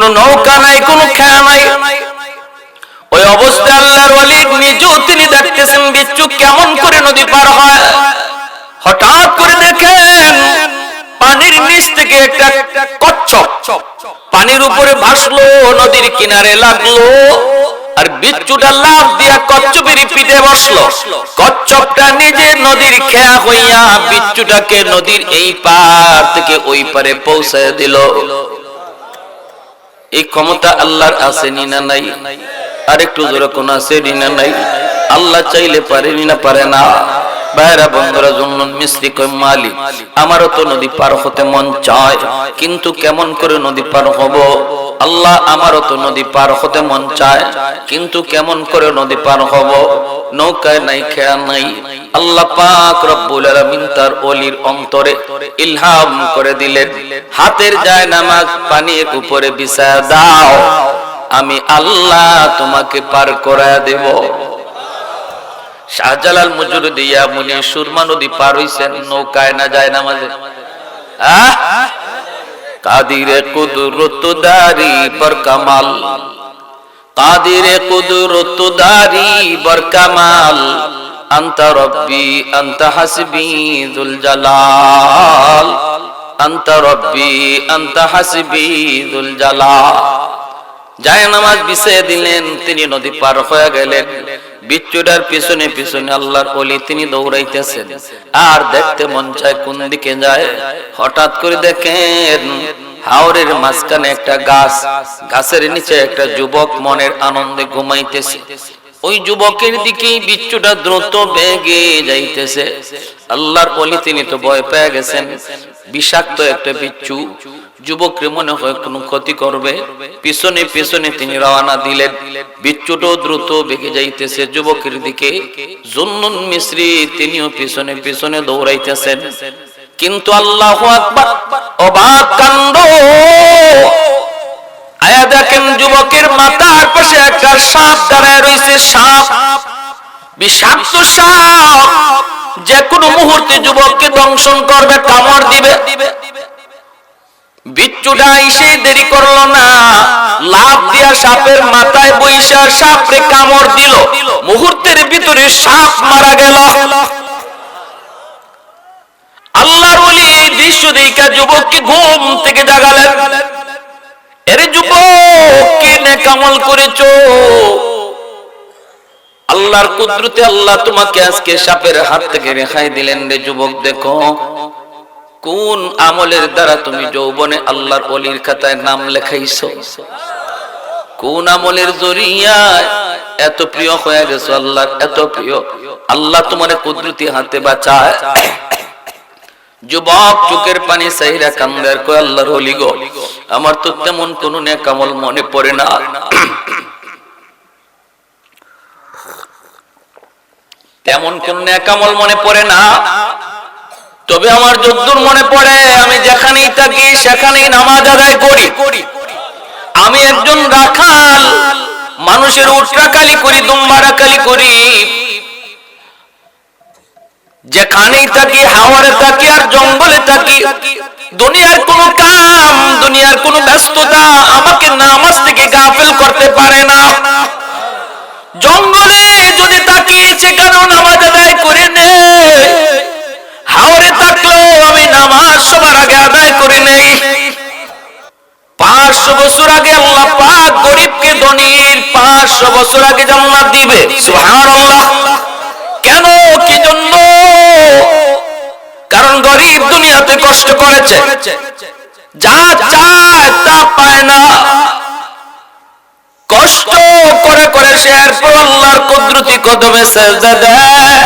কোনো নৌকা নাই, কোনো খেয়া নাই। ওই অবস্থায় আল্লাহর ওলি নিজেও তিনি দেখতেছেন বিচ্ছু কেমন করে নদী পার হয়। হঠাৎ করে দেখেন পানির নিচ থেকে একটা কচ্ছপ পানির উপরে ভাসলো, নদীর কিনারে লাগলো, আর বিচ্ছুটা লাফ দিয়া কচ্ছপের পিঠে বসলো। কচ্ছপটা নিজে নদীর খেয়া হইয়া বিচ্ছুটাকে নদীর এই পার থেকে ওই পারে পৌঁছায় দিল। এই ক্ষমতা আল্লাহর আছে না নাই? আর একটু জোরে কোন আছে না নাই? আল্লাহ চাইলে পারে না পারে না? ভাইরা বন্ধুরা, জুন্নুন মিসরি কয় মালিক আমারও তো নদী পার হতে মন চায়, কিন্তু কেমন করে নদী পার হব? আল্লাহ আমারও তো নদী পার হতে মন চায়, কিন্তু কেমন করে নদী পার হব? নৌকায় নাই, খেয়া নাই। আল্লাহ পাক রব্বুল আলামিন তার ওলির অন্তরে ইলহাম করে দিলেন, হাতের জায়নামাজ পানির উপরে বিছায়া দাও, আমি আল্লাহ তোমাকে পার করায়া দেব। শাহজালাল মুজুরদিয়া মুনি সুরমা নদী পার হইছেন নৌকায় না জায়নামাজে। কাদিরে কুদরত দারি বর কামাল, কাদিরে কুদরত দারি বর কামাল, আনতা রব্বি আনতা হাসবি যুল জালাল, আনতা রব্বি আনতা হাসবি যুল জালাল। জায়নামাজ বিছিয়ে দিলেন, তিনি নদী পার হয়ে গেলেন। বিচ্ছুটার পিছনে পিছনে আল্লাহর ওলি তিনি দৌড়াইতেছেন, আর দেখতে মন চায় কোন দিকে যায়। হঠাৎ করে দেখেন হাওরের মাঝখানে একটা গাছ, গাছের নিচে একটা যুবক মনের আনন্দে ঘুমাইতেছে। ওই যুবকের দিকে বিচ্ছুটা দ্রুত বেগে যাইতেছে। আল্লাহর ওলি তিনি তো ভয় পেয়ে গেছেন, বিষাক্ত একটা বিচ্ছু, যুবকরে মনে হয় কোনো ক্ষতি করবে। পিছনে পিছনে তিনি রওনা দিলেন। বিচ্ছুটাও দ্রুত বেগে যাইতেছে যুবকের দিকে। জুন্নুন মিসরি তিনিও পিছনে পিছনে দৌড়াইতেছেন। কিন্তু আল্লাহু আকবার, অবাক কাণ্ড! আয়া দেখেন যুবকের মাথার পাশে একটা সাপ দাঁড়ায় রয়েছে। সাপ, বিষাক্ত সাপ, যে কোনো মুহূর্তে যুবককে দংশন করবে, কামড় দিবে। বিচ্ছুটা এসে দেরি করলো না, লাফ দিয়া সাপের মাথায় বইসা সাপরে কামড় দিল। মুহূর্তের ভিতরে সাপ মারা গেল। আল্লাহর ওলি এই দৃশ্য দেখা যুবককে ঘুম থেকে জাগালেন। এরে যুবক, কে নেক আমল করেছো? আল্লাহর কুদরতে আল্লাহ তোমাকে আজকে সাপের হাত থেকে রেহাই দিলেন। রে যুবক, দেখো কোন আমলের দ্বারা তুমি যৌবনে আল্লাহর ওলির খাতায় নাম লেখাইছো, কোন আমলের জরিয়ায় এত প্রিয় হয়ে গেছো, আল্লাহর এত প্রিয়। আল্লাহ তোমার কুদরতি হাতে বাঁচায়। যুবক চোখের পানি চাইরা কান্দার কয়, আল্লাহর ওলি গো, আমার তো তেমন কোন নেক আমল মনে পড়ে না, তেমন কোন নেক আমল মনে পড়ে না। তবে আমার যদ্দূর মনে পড়ে, আমি যেখানেই থাকি সেখানেই নামাজ আদায় করি। আমি একজন রাখাল, মানুষের উটরাকালি করি, দুম্বারাকালি করি। যেখানেই থাকি, হাওরে থাকি আর জঙ্গলে থাকি, দুনিয়ার কোন কাম, দুনিয়ার কোন ব্যস্ততা আমাকে নামাজ থেকে গাফিল করতে পারে না। জঙ্গলে যদি থাকি সেখানেও নামাজ আদায় করে নে, হাওরে থাকলেও আমি নামাজ সবার আগে আদায় করে নেই। 500 বছর আগে আল্লাহ পাক গরিবকে ধনীর 500 বছর আগে জান্নাত দিবে। সুবহানাল্লাহ। কেন, কি জন্য? কারণ গরিব দুনিয়াতে কষ্ট করেছে, যা চায় তা পায় না, কষ্ট করে করে সে এরপর আল্লাহর কুদরতি কদমে সেজদা দেয়,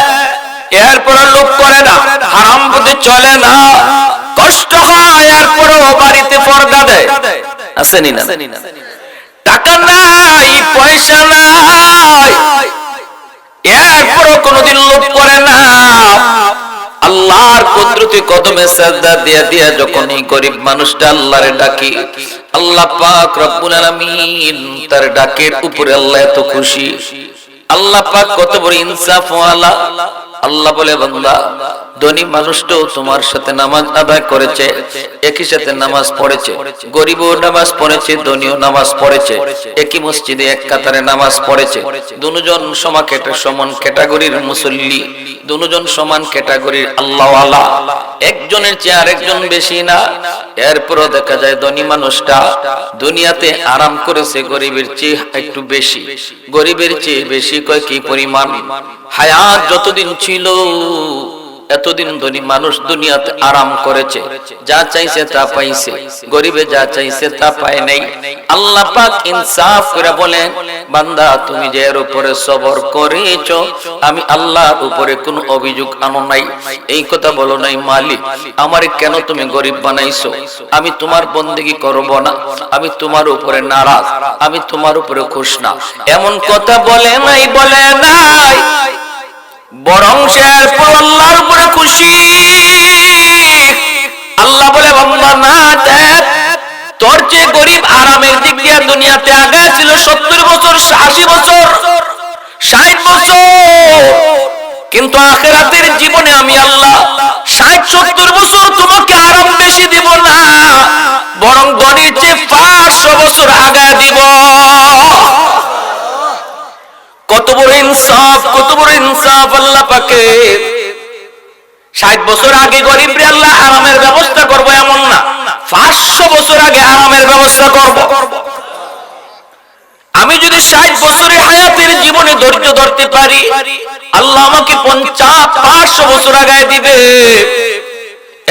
এরপর লোভ করে না, হারাম পথে চলে না, কষ্ট হয়, এরপরও বাড়িতে পর্দা দেয়। আসেনি না? টাকা নাই, পয়সা নাই, এরপরও কোনোদিন লোভ করে না। আল্লাহর কুদরতি কদমে সেজদা দিয়া দিয়া যখন এই গরিব মানুষটা আল্লাহরে ডাকি, আল্লাহ পাক রব্বুল আলামিন তার ডাকের উপরে আল্লাহ এত খুশি। আল্লাহ পাক কত বড় ইনসাফ ওয়ালা। আল্লাহ বলে, বান্দা ধনী মানুষটাও তোমার সাথে নামাজ আদায় করেছে, একই সাথে নামাজ পড়েছে, গরিবও নামাজ পড়েছে, ধনীও নামাজ পড়েছে, একই মসজিদে এক কাতারে নামাজ পড়েছে, দুজন সমান ক্যাটাগরির মুসল্লি, দুজন সমান ক্যাটাগরির আল্লাহওয়ালা, একজনের চেয়ে আরেকজন বেশি না। এরপরও দেখা যায় ধনী মানুষটা দুনিয়াতে আরাম করেছে গরিবের চেয়ে একটু বেশি, গরিবের চেয়ে বেশি কয় কি পরিমাণ? হায়াত যতদিন ছিল এতদিন ধনী মানুষ দুনিয়াতে আরাম করেছে, যা চাইছে তা পাইছে, গরিবে যা চাইছে তা পায় নাই। আল্লাহ পাক ইনসাফ করে বলেন, বান্দা তুমি যে এর উপরে সবর করেছো, আমি আল্লাহর উপরে কোনো অভিযোগ আনো নাই। এই কথা বলো নাই, মালিক আমারে কেন তুমি গরিব বানাইছো, আমি তোমার বন্দেগী করব না, আমি তোমার উপরে নারাজ, আমি তোমার উপরে খুশ না, এমন কথা বলে নাই, বলে নাই। বরং সে এরপর আল্লাহর উপরে খুশি। আল্লাহ বলে, বান্দা না দেখ, তোর চেয়ে গরিব আরামের দিক দিয়ে দুনিয়াতে আগে ছিল 70 বছর, 80 বছর, 60 বছর, কিন্তু আখিরাতের জীবনে আমি আল্লাহ 60-70 বছর তোমাকে আরাম বেশি দিব না, বরং ধনীর চেয়ে 500 বছর আগায় দিব। কত বড় ইনসাফ, কত বড় ইনসাফ আল্লাহ পাকে। 60 বছর আগে গরিবরে আল্লাহ আরামের ব্যবস্থা করব এমন না, 500 বছর আগে আরামের ব্যবস্থা করব। আমি যদি 60 বছরের হায়াতের জীবনে ধৈর্য ধরতে পারি, আল্লাহ আমাকে 500 বছর আগায় দিবে।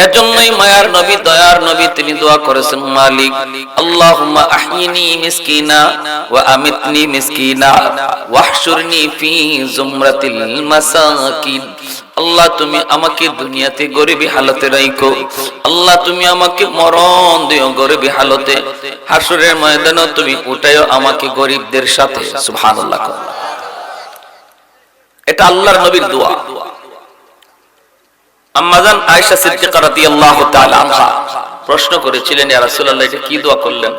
এজন্যই মায়ার নবী, দয়ার নবী তিনি দোয়া করেছেন, মালিক আল্লাহুম্মা আহইনি মিসকিনা ওয়া আমিতনি মিসকিনা ওয়াহশুরনি ফি জুমরাতিল মাসাকিন। আল্লাহ তুমি আমাকে দুনিয়াতে গরিবী হালতে রাখো, আল্লাহ তুমি আমাকে মরণ দিও গরিবী হালতে, হাসরের ময়দানে তুমি উঠায়ো আমাকে গরিবদের সাথে। সুবহানাল্লাহ। এটা আল্লাহর নবীর দোয়া। আম্মাজান আয়েশা সিদ্দিকা রাদিয়াল্লাহু তাআলা আনহা প্রশ্ন করেছিলেন, ইয়া রাসূলুল্লাহ এটা কি দোয়া করলেন?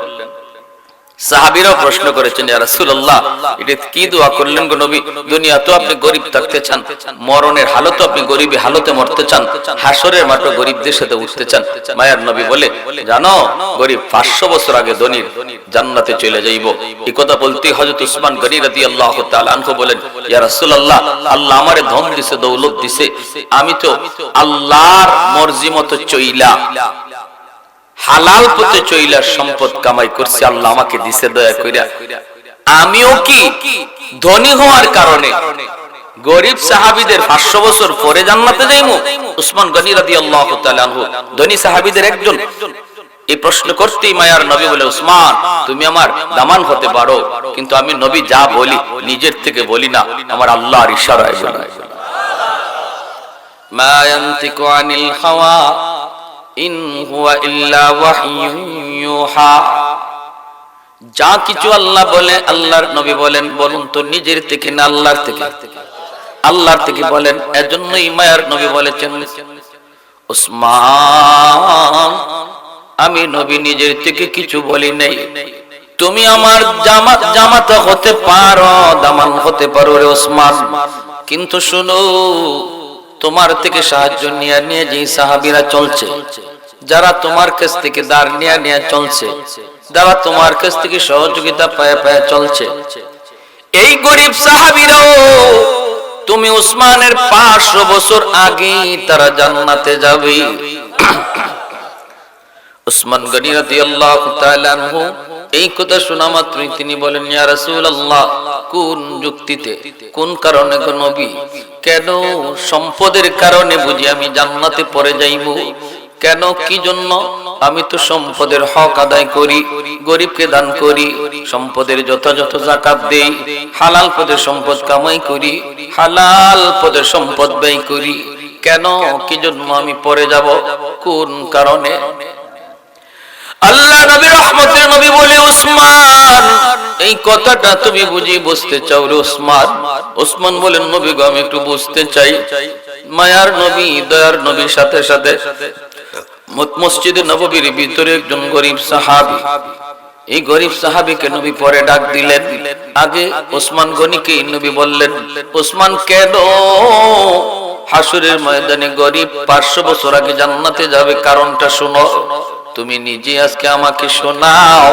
সাহাবীরাও প্রশ্ন করেছেন, ইয়া রাসূলুল্লাহ এটা কি দোয়া করলেন গো নবী? দুনিয়াতেও আপনি গরিব থাকতে চান, মরণের হালতে আপনি গরিবী হালতে মরতে চান, হাসরের মাঠে গরিবদের সাথে উঠতে চান। মায়ার নবী বলে, জানো গরিব 500 বছর আগে ধনীর জান্নাতে চলে যাইব। এই কথা বলতে হযরত উসমান গনি রাদিয়াল্লাহু তাআলা আনহু বলেন, ইয়া রাসূলুল্লাহ আল্লাহ আমারে ধন দিছে, দৌলত দিছে, আমি তো আল্লাহর মর্জি মতো চইলা হালাল পথে চইলা সম্পদ কামাই করছি, আল্লাহ আমাকে দিছে দয়া কইরা, আমিও কি ধনী হওয়ার কারণে গরিব সাহাবীদের 500 বছর পরে জান্নাতে যাইমু? উসমান গনি রাদিয়াল্লাহু তাআলা আনহু ধনী সাহাবীদের একজন। এই প্রশ্ন করতেই মায়ার নবী বলে, উসমান তুমি আমার দামান হতে পারো, কিন্তু আমি নবী যা বলি নিজের থেকে বলি না, আমার আল্লাহর ইশারায় বলি। মা ইয়ানতিকু আনিল হাওয়া ইন হুয়া ইল্লা ওয়াহয়ুন ইউহা। যা কিছু আল্লাহ বলে, আল্লাহর নবী বলেন, বলুন তো নিজের থেকে না আল্লাহর থেকে? আল্লাহর থেকে বলেন। এজন্যই মায়ার নবী বলেছেন, উসমান আমি নবী নিজের থেকে কিছু বলি নাই, তুমি আমার জামাতা হতে পারো, দামান হতে পারো রে উসমান, কিন্তু শুনো তোমার থেকে সাহায্য নিয়ে নিয়ে যে সাহাবীরা চলছে, যারা তোমার কাছ থেকে দাঁড় নিয়ে নিয়ে চলছে, যারা তোমার কাছ থেকে সহযোগিতা পায়ে পায়ে চলছে, এই গরিব সাহাবীরাও তুমি উসমানের 500 বছর আগে তারা জান্নাতে যাবে। উসমান গনি রাদিয়াল্লাহু তাআলা আনহু এই কথা শোনা মাত্রই তিনি বলেন, ইয়া রাসূলুল্লাহ কোন যুক্তিতে, কোন কারণে গো নবী? কেন সম্পদের কারণে বুঝি আমি জান্নাতে পড়ে যাইব? কেন কি জন্য? আমি তো সম্পদের হক আদায় করি, গরিবকে দান করি, সম্পদের যথাযথ যাকাত দেই, হালাল পথে সম্পদ কামাই করি, হালাল পথে সম্পদ ব্যয় করি, কেন কি জন্য আমি পড়ে যাব? কোন কারণে? আল্লাহ নবী রহমতের নবী বলে, উসমান এই কথাটা তুমি বুঝি বুঝতে চাও রে উসমান? উসমান বলেন, নবী গো আমি একটু বুঝতে চাই। মায়ার নবী, দয়ার নবীর সাথে সাথে মসজিদে নববীর ভিতরে একজন গরিব সাহাবী, এই গরিব সাহাবীকে নবী পরে ডাক দিলেন। আগে ওসমান গনিকে নবী বললেন, ওসমান কেন হাসরের ময়দানে গরিব 500 বছর আগে জান্নাতে যাবে, কারণটা শোনো। তুমি নিজে আজকে আমাকে শোনাও,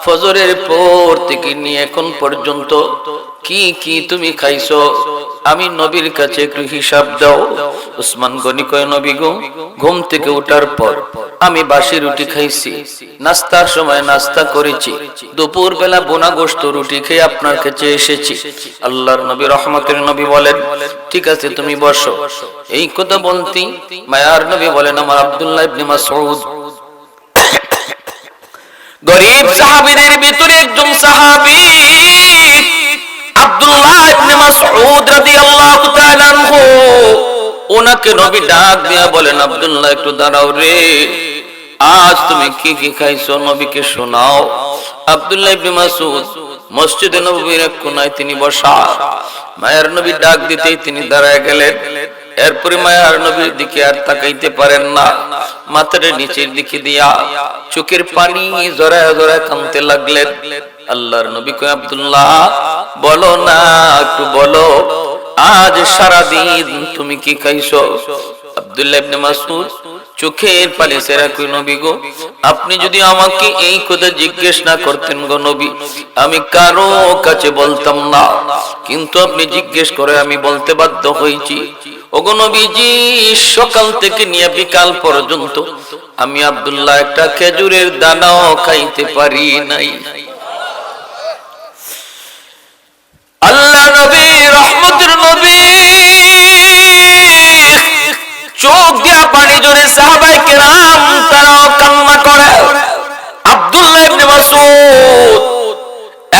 ফজরের পর থেকে নিয়ে এখন পর্যন্ত কি কি তুমি খাইছো, আমি নবীর কাছে একটু হিসাব দাও। উসমান গনি কয়, নবী গো, ঘুম থেকে ওঠার পর আমি বাসি রুটি খাইছি, নাস্তার সময় নাস্তা করেছি, দুপুর বেলা বোনা গোশত রুটি খেয়ে আপনার কাছে এসেছি। আল্লাহর নবী রহমতের নবী বলেন, ঠিক আছে তুমি বসো। এই কথা বলতি মায়ার নবী বলেন, আমার আব্দুল্লাহ ইবনে মাসউদ গরীব সাহাবীদের ভিতরে একজন সাহাবী, আব্দুল্লাহ ইবনে মাসউদ রাদিয়াল্লাহু তাআলা আনহু। ওনাকে নবী ডাক দিয়া বলেন, আব্দুল্লাহ একটু দাঁড়াও রে, আজ তুমি কি কি খাইছো নবীকে শোনাও। আব্দুল্লাহ ইবনে মাসউদ মসজিদে নববীর এক কোণায় তিনি বসা। মায়ার নবী ডাক দিতেই তিনি দাঁড়ায় গেলেন। এরপরে মায়ার নবীর দিকে আর তাকাইতে পারেন না, মাথার নিচের দিকে দিয়া চোখের পানি জড়ায় জড়ায় কাঁদতে লাগলেন। আল্লাহর নবী কয়, আব্দুল্লাহ বলো না, একটু বলো, আজ সারা দিন তুমি কি খাইছো? আব্দুল্লাহ ইবনে মাসউদ চোখের পানি ছেড়ে কই, নবী গো, আপনি যদি আমাকে এই কথা জিজ্ঞেস না করতেন গো নবী, আমি কারো কাছে বলতাম না, কিন্তু আপনি জিজ্ঞেস করে আমি বলতে বাধ্য হয়েছি। ওগো নবীজি, সকাল থেকে নিয়ে বিকাল পর্যন্ত আমি আব্দুল্লাহ একটা খেজুরের দানাও খাইতে পারি নাই। আল্লাহ নবী রহমতের নবী চোখ দিয়া পানি জোরে, সাহাবায়ে কেরাম তারাও কান্না করে। আব্দুল্লাহ ইবনে মাসউদ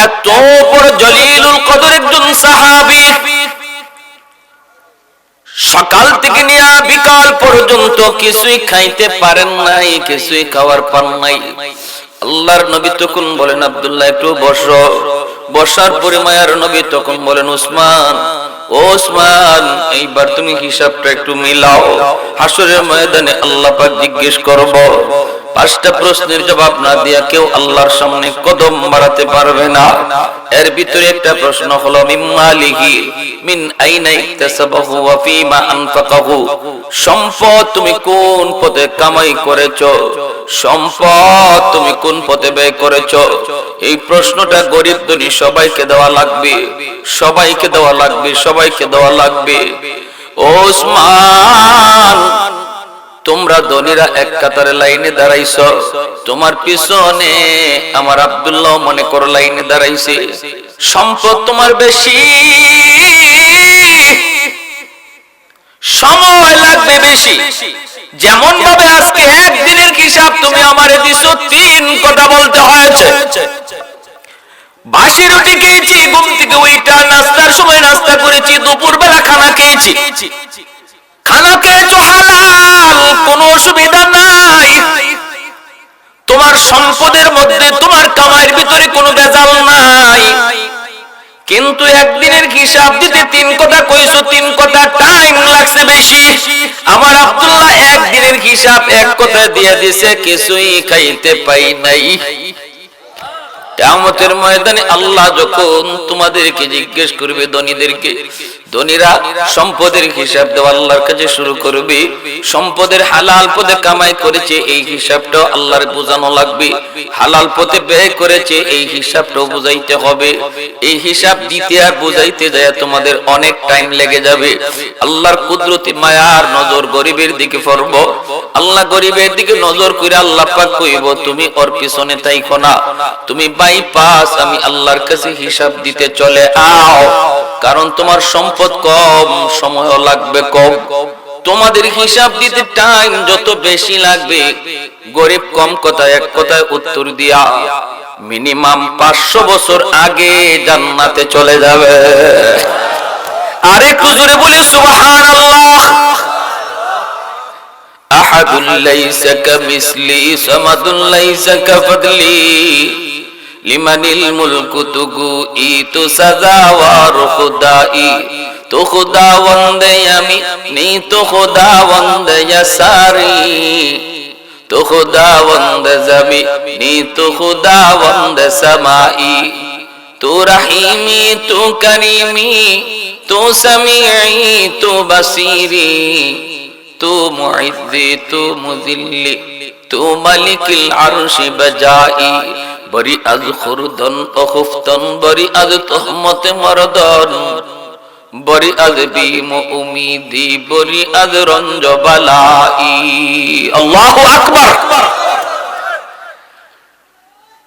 এত বড় জলিলুল কদর একজন সাহাবী, সকাল থেকে নিয়ে বিকাল পর্যন্ত কিছুই খাইতে পারেন নাই, কিছুই খাওয়ার পান নাই। আল্লাহর নবী তখন বলেন, আব্দুল্লাহ একটু বসো। বসার পরে মায়ার নবী তখন বলেন, উসমান, ও উসমান, এইবার তুমি হিসাবটা একটু মিলাও। হাসরের ময়দানে আল্লাহ পাক জিজ্ঞেস করব, 5টা প্রশ্নের জবাব না দিয়া কেউ আল্লাহর সামনে কদম বাড়াতে পারবে না। এর ভিতরে একটা প্রশ্ন হলো, মিম্মালিহি মিন আইনা ইকতাসাবাহু ওয়া ফীমা আনফাকাহু, সম্পদ তুমি কোন পথে কামাই করেছো, সম্পদ তুমি কোন পথে ব্যয় করেছো। এই প্রশ্নটা গরিব ধনী সবাইকে দেওয়া লাগবে, সবাইকে দেওয়া লাগবে, সবাইকে দেওয়া লাগবে। ওসমান, তোমরা ধনীরা এক কাতারে লাইনে দাঁড়াইছো, তোমার পিছনে আমার আব্দুল্লাহ মনে করো লাইনে দাঁড়াইছে। সম্পদ তোমার বেশি, সময় লাগবে বেশি। যেমন ভাবে আজকে একদিনের হিসাব তুমি আমারে দিছো, 3 কথা বলতে হয়েছে। বাসি রুটি খেয়েছি, ঘুম থেকে ওইটা নাস্তার সময় নাস্তা করেছি, দুপুর বেলা খানা খেয়েছি। খানা খেয়েছো হালাল, কোনো অসুবিধা নাই। তোমার সম্পদের মধ্যে তোমার কামাইয়ের ভিতরে কোনো ভেজাল নাই, কিন্তু একদিনের হিসাব দিতে 3 কথা কইছো, 3 কথা টাইম লাগছে বেশি। আমার আব্দুল্লাহ একদিনের হিসাব এক কথা দিয়ে দিছে, কিছুই খাইতে পাই নাই। কিয়ামতের ময়দানে আল্লাহ যখন তোমাদেরকে জিজ্ঞেস করবে, ধনীদেরকে, ধনীরা সম্পদের হিসাব দেওয়া আল্লাহর কাছে শুরু করবে। সম্পদের হালাল পথে কামাই করেছে এই হিসাবটাও আল্লাহর বোঝানো লাগবে, হালাল পথে ব্যয় করেছে এই হিসাবটাও বুঝাইতে হবে। এই হিসাব দিতে আর বুঝাইতে যায় তোমাদের অনেক টাইম লেগে যাবে। আল্লাহর কুদরতি মায়ার নজর গরিবের দিকে পড়ব। আল্লাহ গরিবের দিকে নজর করে আল্লাহ পাক কইব, তুমি ওর পিছনে তাইকো না, তুমি বাইপাস, আমি আল্লাহর কাছে হিসাব দিতে চলে আও। কারণ তোমার সম্পদ কম, সময় লাগবে কম, তোমাদের হিসাব দিতে টাইম যত বেশি লাগবে। গরিব কম কথা এক কথায় উত্তর দিয়া মিনিমাম 500 বছর আগে জান্নাতে চলে যাবে। আরেকটু জোরে বলি সুবহানাল্লাহ। আহাদুল লাইসা কামিসলি সামাদুল লাইসা কাফদলি লিমানিল মুলকু তুগু ইতু সাজাওয়ার খুদাই, তো খুদাওয়ান্দে আমি নি তো খুদাওয়ান্দে ইয়াসারি, তো খুদাওয়ান্দে জামি নি তো খুদাওয়ান্দে সামাই, तू रहीमी तू करीमी तू समीई तू बसीरी तू मुइज़्ज़ी तू मुज़िल्ली तू मलिकिल अर्शि बजाई बरी अज खुरदन अखुफ्तन बरी अज तहमत मरदन बरी अज बीम उम्मीदी बरी अज रंज बलाई। अल्लाहु আকবার।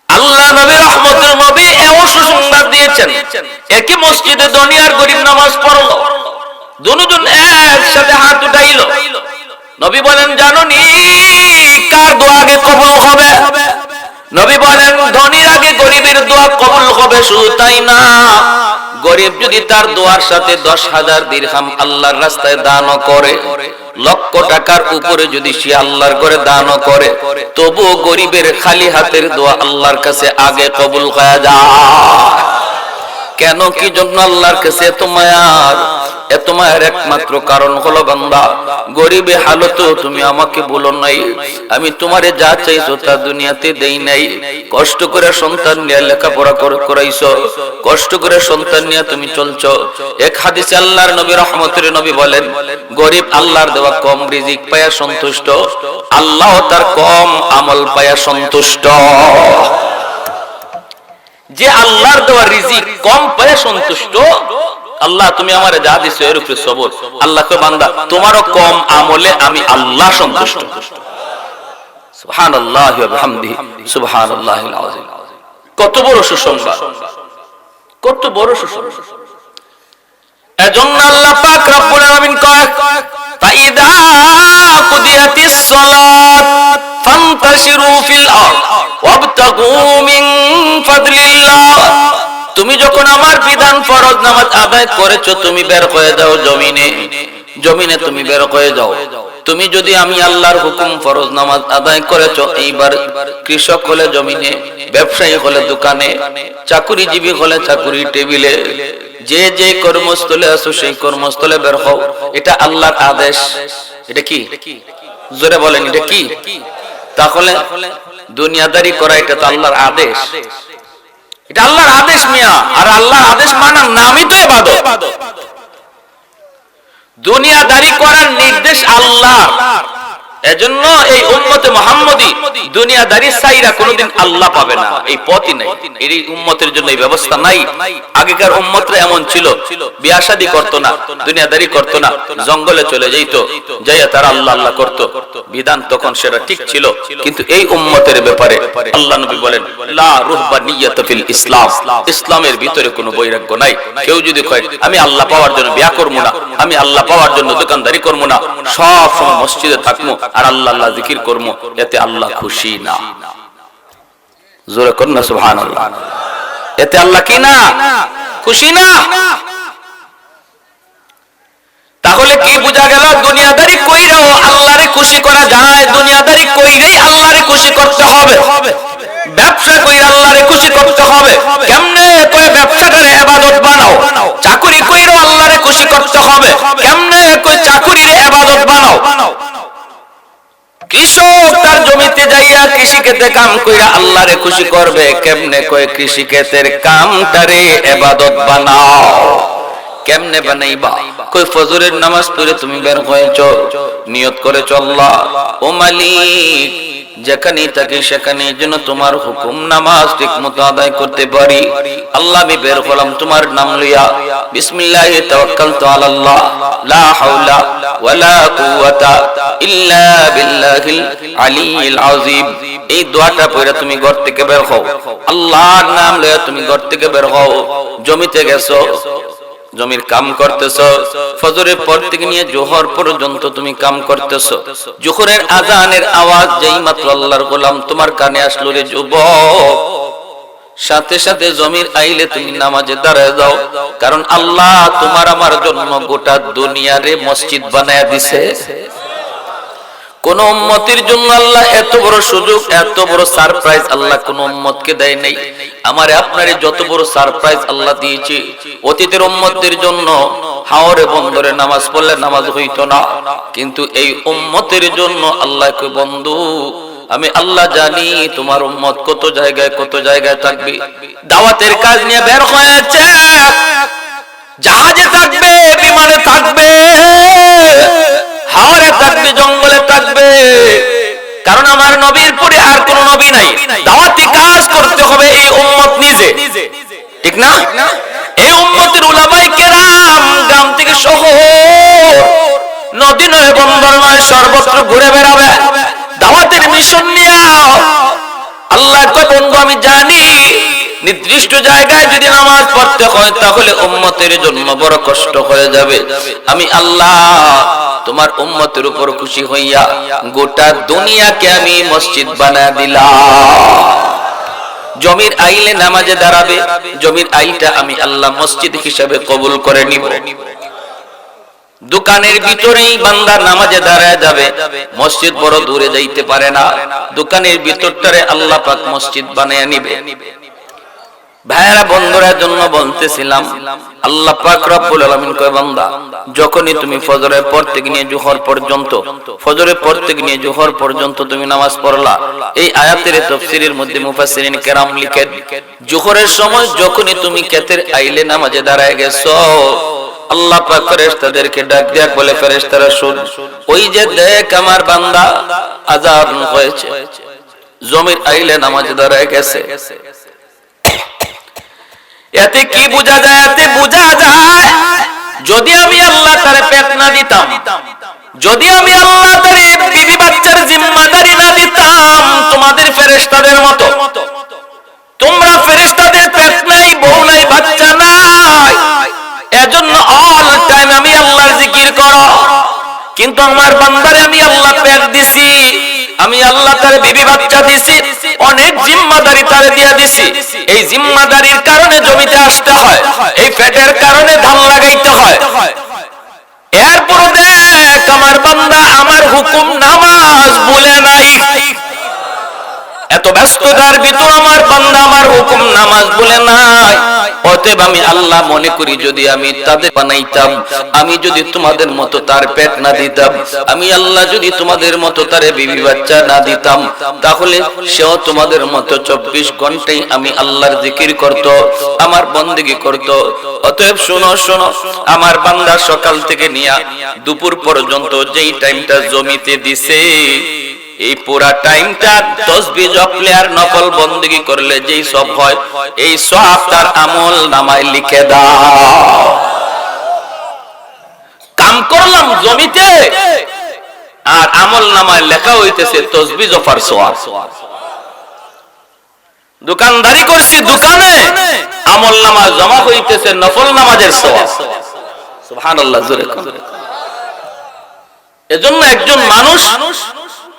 আল্লাহ নবী রহমতের নবী এমন সুসংবাদ দিয়েছেন, একই মসজিদে দুনিয়ার গরিব নামাজ পড়লো, দুজন একসাথে হাত উঠাইলো। নবী বলেন, জানো নি কার দোয়া আগে কবুল হবে? নবী বলেন, ধনীর আগে গরিবের দোয়া কবুল হবে। শুধু তাই না, গরিব যদি তার দোয়ার সাথে 10,000 দিরহাম আল্লাহর রাস্তায় দান করে, লক্ষ টাকার উপরে যদি সে আল্লাহর ঘরে দান করে, তবুও গরিবের খালি হাতের দোয়া আল্লাহর কাছে আগে কবুল হয়ে যায়। কেন, কি জন্য আল্লাহর কাছে এত মায়ার? এত মায়ের একমাত্র কারণ হলো, বান্দা গরিবে হালত তুমি আমাকে বলো নাই, আমি তোমারে যা চাইছো তা দুনিয়াতে দেই নাই। কষ্ট করে সন্তান নিয়ে লেখাপড়া করাইছো, কষ্ট করে সন্তান নিয়ে তুমি চলছো। এক হাদিসে আল্লাহর নবী রহমতের নবী বলেন, গরিব আল্লাহর দেওয়া কম রিজিক পায়া সন্তুষ্ট, আল্লাহ তার কম আমল পায়া সন্তুষ্ট। যে আল্লাহর দেওয়া রিজিক কম পায়া সন্তুষ্ট, আল্লাহ তুমি আমারে যা দিছো এর উপরে সবর। আল্লাহ কয়, বান্দা তোমারও কম আমলে আমি আল্লাহ সন্তুষ্ট। সুবহানাল্লাহি ওয়া বিহামদিহি সুবহানাল্লাহিল আযীম। কত বড় সুসংবাদ, কত বড় সুসংবাদ। এজন্য আল্লাহ পাক রব্বুল আলামিন কয়, ফাইদা কুদিয়াতিস সালাত ফান্তাশিরু ফিল আরদ ওয়াবতাগু মিন ফাদলিল্লাহ। তুমি যখন আমার বিধান ফরজ নামাজ আদায় করেছো, তুমি বের হয়ে যাও জমিনে, জমিনে তুমি বের হয়ে যাও। তুমি যদি আমি আল্লাহর হুকুম ফরজ নামাজ আদায় করেছো, এইবার কৃষক হলে জমিনে, ব্যবসায়ী হলে দোকানে, চাকুরিজীবী হলে চাকুরি টেবিলে, যে যে কর্মস্থলে আছো সেই কর্মস্থলে বের হও। এটা আল্লাহর আদেশ। এটা কি? জোরে বলেন, এটা কি? তাহলে দুনিয়াদারি করা এটা তো আল্লাহর আদেশ। এটা আল্লাহর আদেশ মিয়া, আর আল্লাহর আদেশ মানার নামই তো ইবাদত। দুনিয়াদারি করার নির্দেশ আল্লাহর। এজন্য এই উম্মতে মুহাম্মদী দুনিয়াদারি চাইরা কোনোদিন আল্লাহ পাবে না, এই পথই নাই। এই উম্মতের জন্য এই ব্যবস্থা নাই। আগেকার উম্মতরা এমন ছিল, বিয়া শাদী করতো না, দুনিয়াদারি করতো না, জঙ্গলে চলে যেত, যাইয়া তারা আল্লাহ আল্লাহ করতো। বিধান তখন সেটা ঠিক ছিল। কিন্তু এই উম্মতের ব্যাপারে আল্লাহ নবী বলেন, লা রুহবানিয়াত ফিল ইসলাম। ইসলামের ভিতরে কোনো বৈরাগ্য নাই। কেউ যদি কয় আমি আল্লাহ পাওয়ার জন্য বিয়া করবো না, আমি আল্লাহ পাওয়ার জন্য দোকানদারি করবো না, সব সময় মসজিদে থাকবো আর আল্লাহ আল্লাহ জিকির করবো, এতে আল্লাহ খুশি না। জোরে কর না সুবহানাল্লাহ। এতে আল্লাহ কি না? খুশি না। তাহলে কি বোঝা গেল? দুনিয়াদারি কইরাও আল্লাহরে খুশি করা যায়, দুনিয়াদারি কইরেই আল্লাহরে খুশি করতে হবে। ব্যবসা কইরা আল্লাহরে খুশি করতে হবে। কেমনে? কই ব্যবসাটারে ইবাদত বানাও। চাকরি কইরাও আল্লাহরে খুশি করতে হবে। কেমনে? কই চাকরিরে ইবাদত বানাও। কৃষক তার জমিতে যাইয়া কৃষিক্ষেতে কাম কইরা আল্লাহরে খুশি করবে। কেমনে? কই কৃষিক্ষেতের কামটারে ইবাদত বানাও। কেমনে বানাইবা? কই ফজরের নামাজ পড়ে তুমি বের হয়েছো, নিয়ত করেছো আল্লাহ ও মালিক, যেখানে থাকি সেখানে যেন তোমার হুকুম নামাজ ঠিকমতো আদায় করতে পারি। আল্লাহ আমি বের হলাম তোমার নাম লইয়া, বিসমিল্লাহি তাওয়াক্কালতু আলাল্লাহ, লা হাওলা ওয়ালা কুওয়াতা ইল্লা বিল্লাহিল আলিয়্যিল আযীম। এই দোয়াটা পড়ে তুমি ঘর থেকে বের হও, আল্লাহর নাম লইয়া তুমি ঘর থেকে বের হও। জমিতে গেছো, জমির কাম করতেছো, ফজরের পর থেকে নিয়ে জোহর পর্যন্ত তুমি কাম করতেছো। জোহরের আজানের আওয়াজ যেই মাত্র আল্লাহর গোলাম তোমার কানে আসলো, রে যুবক, সাথে সাথে জমির আইলে তুমি নামাজে দাঁড়ায় যাও। কারণ আল্লাহ তোমার আমার জন্য গোটা দুনিয়ারে মসজিদ বানায়া দিছে। কোন উম্মতের জন্য আল্লাহ এত বড় সুযোগ, এত বড় সারপ্রাইজ আল্লাহ কোন উম্মতকে দেয় নাই। আমারে আপনারে যত বড় সারপ্রাইজ আল্লাহ দিয়েছে, অতীতের উম্মতদের জন্য হাওরে বন্দরে নামাজ পড়লে নামাজ হইতো না, কিন্তু এই উম্মতের জন্য আল্লাহ কয়, বন্ধু আমি আল্লাহ জানি তোমার উম্মত কত জায়গায় থাকবে। দাওয়াতের কাজ নিয়ে বের হয়েছে, জাহাজে থাকবে, বিমানে থাকবে, হাওরে থাকবে, জঙ্গলে থাকবে, কারণ আমার নবীর পরে আর কোন নবী নাই। দাওয়াতি কাজ করতে হবে এই উম্মত নিজে, ঠিক না? এই উম্মতের উলামায়ে কেরাম গ্রাম থেকে শহর, নদী নয়, বন্দর নয়, সর্বত্র ঘুরে বেড়াবে দাওয়াতের মিশন নিয়ে। আল্লাহ কয় বন্ধু আমি জানি নির্দিষ্ট জায়গায় যদি নামাজ পড়তে হয় তাহলে উম্মতের জন্য বড় কষ্ট হয়ে যাবে। আমি আল্লাহ তোমার উম্মতের উপর খুশি হইয়া গোটা দুনিয়াকে আমি মসজিদ বানায় দিলাম। জমির আইলে নামাজে দাঁড়াবে, জমির আইলটা আমি আল্লাহ মসজিদ হিসেবে কবুল করে নিব। দোকানের ভিতরেই বান্দা নামাজে দাঁড়ায় যাবে, মসজিদ বড় দূরে যাইতে পারে না, দোকানের ভিতরটারে আল্লাহ পাক মসজিদ বানায় নিবে। ভাইরা বন্ধুরা জন্য বলতেছিলাম, আল্লাহ পাক রব্বুল আলামিন কয় বান্দা যখনই তুমি ফজরের পর থেকে নিয়ে জোহর পর্যন্ত, ফজরের পর থেকে নিয়ে জোহর পর্যন্ত তুমি নামাজ পড়লা, এই আয়াতের তাফসীরের মধ্যে মুফাসসিরিন কেরাম লিখেন জোহরের সময় যখনই তুমি ক্ষেতের আইলে নামাজে দাঁড়ায় গেছো, আল্লাহ পাক ফেরেশতাদেরকে ডাক দেয়া বলে ফেরেশতারা শুন, ওই যে দেখ আমার বান্দা আযান হয়েছে, জমির আইলে নামাজে দাঁড়ায় গেছে। এতে কি বোঝা যায়? এতে বোঝা যায় যদি আমি আল্লাহ তারে পেট না দিতাম, যদি আমি আল্লাহ তারে বিবি বাচ্চার জিম্মাদারি না দিতাম, তোমাদের ফেরেশতাদের মতো তোমরা ফেরেশতাদের পেট নাই, বউ নাই, বাচ্চা নাই, এজন্য অল টাইম আমি আল্লাহর জিকির করো। কিন্তু আমার বান্দারে আমি আল্লাহ পেট দিছি, আমি আল্লাহ তারে বিবি বাচ্চা দিছি, অনেক জিম্মাদারি তারে দিয়া দিছি। এই জিম্মাদারির কারণে জমিতে আসতে হয়, এই পেটের কারণে ধান লাগাইতে হয়। এরপর দেখ আমার বান্দা আমার হুকুম নামাজ ভুলে নাই, এত ব্যস্ততার ভিতর আমার বান্দা আমার হুকুম নামাজ ভুলে নাই। অতএব আমি আল্লাহ মনে করি যদি আমি তাদের বানাইতাম, আমি যদি তোমাদের মতো তার পেট না দিতাম, আমি আল্লাহ যদি তোমাদের মতো তার বিবি বাচ্চা না দিতাম, তাহলে সেও তোমাদের মতো 24 ঘন্টাই আমি আল্লাহর জিকির করত, আমার বন্দেগী করত। অতএব শোনো শোনো, আমার বান্দা সকাল থেকে নিয়ে দুপুর পর্যন্ত যেই টাইমটা জমিতে দিছে, এই পুরা টাইমটা তাসবিহ জপলে আর নফল বন্দেগী করলে যেই সব হয়, এই সওয়াব তার আমল নামায় লিখে দাও। কাম করলাম জমিতে আর আমল নামায় লেখা হইতেছে তাসবিহ জপার সওয়াব। দোকানদারি করছি, দোকানে আমল নামা জমা হইতেছে নফল নামাজের সওয়াব। সুবহানাল্লাহ, জোরে কোন। এজন্য একজন মানুষ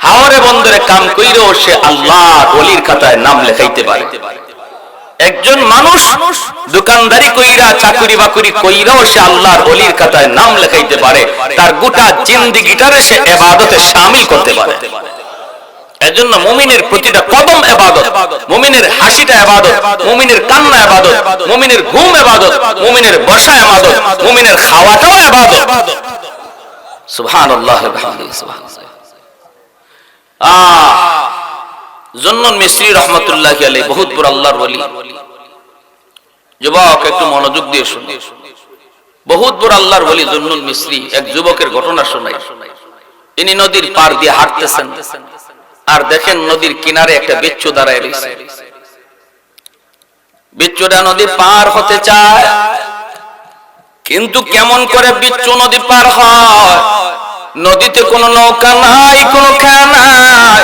হাওরে বন্দরে কাম কইরেও সে আল্লাহর ওলির খাতায় নাম লেখাইতে পারে। একজন মানুষ দোকানদারি কইরা চাকরি বাকরি কইরাও সে আল্লাহর ওলির খাতায় নাম লেখাইতে পারে, তার গোটা জিন্দেগিটারে সে ইবাদতে শামিল করতে পারে। এজন্য মুমিনের প্রতিটা কদম ইবাদত, মুমিনের হাসিটা ইবাদত, মুমিনের কান্না ইবাদত, মুমিনের ঘুম ইবাদত, মুমিনের বসা ইবাদত, মুমিনের খাওয়াটাও ইবাদত। সুবহানাল্লাহ ওয়া বিহামদিহি, সুবহানাল্লাহ। জুন্নুন মিসরি রাহমাতুল্লাহি আলাইহি বহুত বড় আল্লাহর ওলি। যুবক একটু মনোযোগ দিয়ে শুনুন, বহুত বড় আল্লাহর ওলি জুন্নুন মিসরি। এক যুবকের ঘটনা শোনাই। ইনি নদীর পার দিয়ে হাঁটতেছেন, আর দেখেন নদীর কিনারে একটা বিচ্ছু দাঁড়ায় রয়েছে। বিচ্ছুটা নদী পার হতে চায়, কিন্তু কেমন করে বিচ্ছু নদী পার হয়? নদীতে কোনো নৌকা নাই, কোনো খেয়া নাই,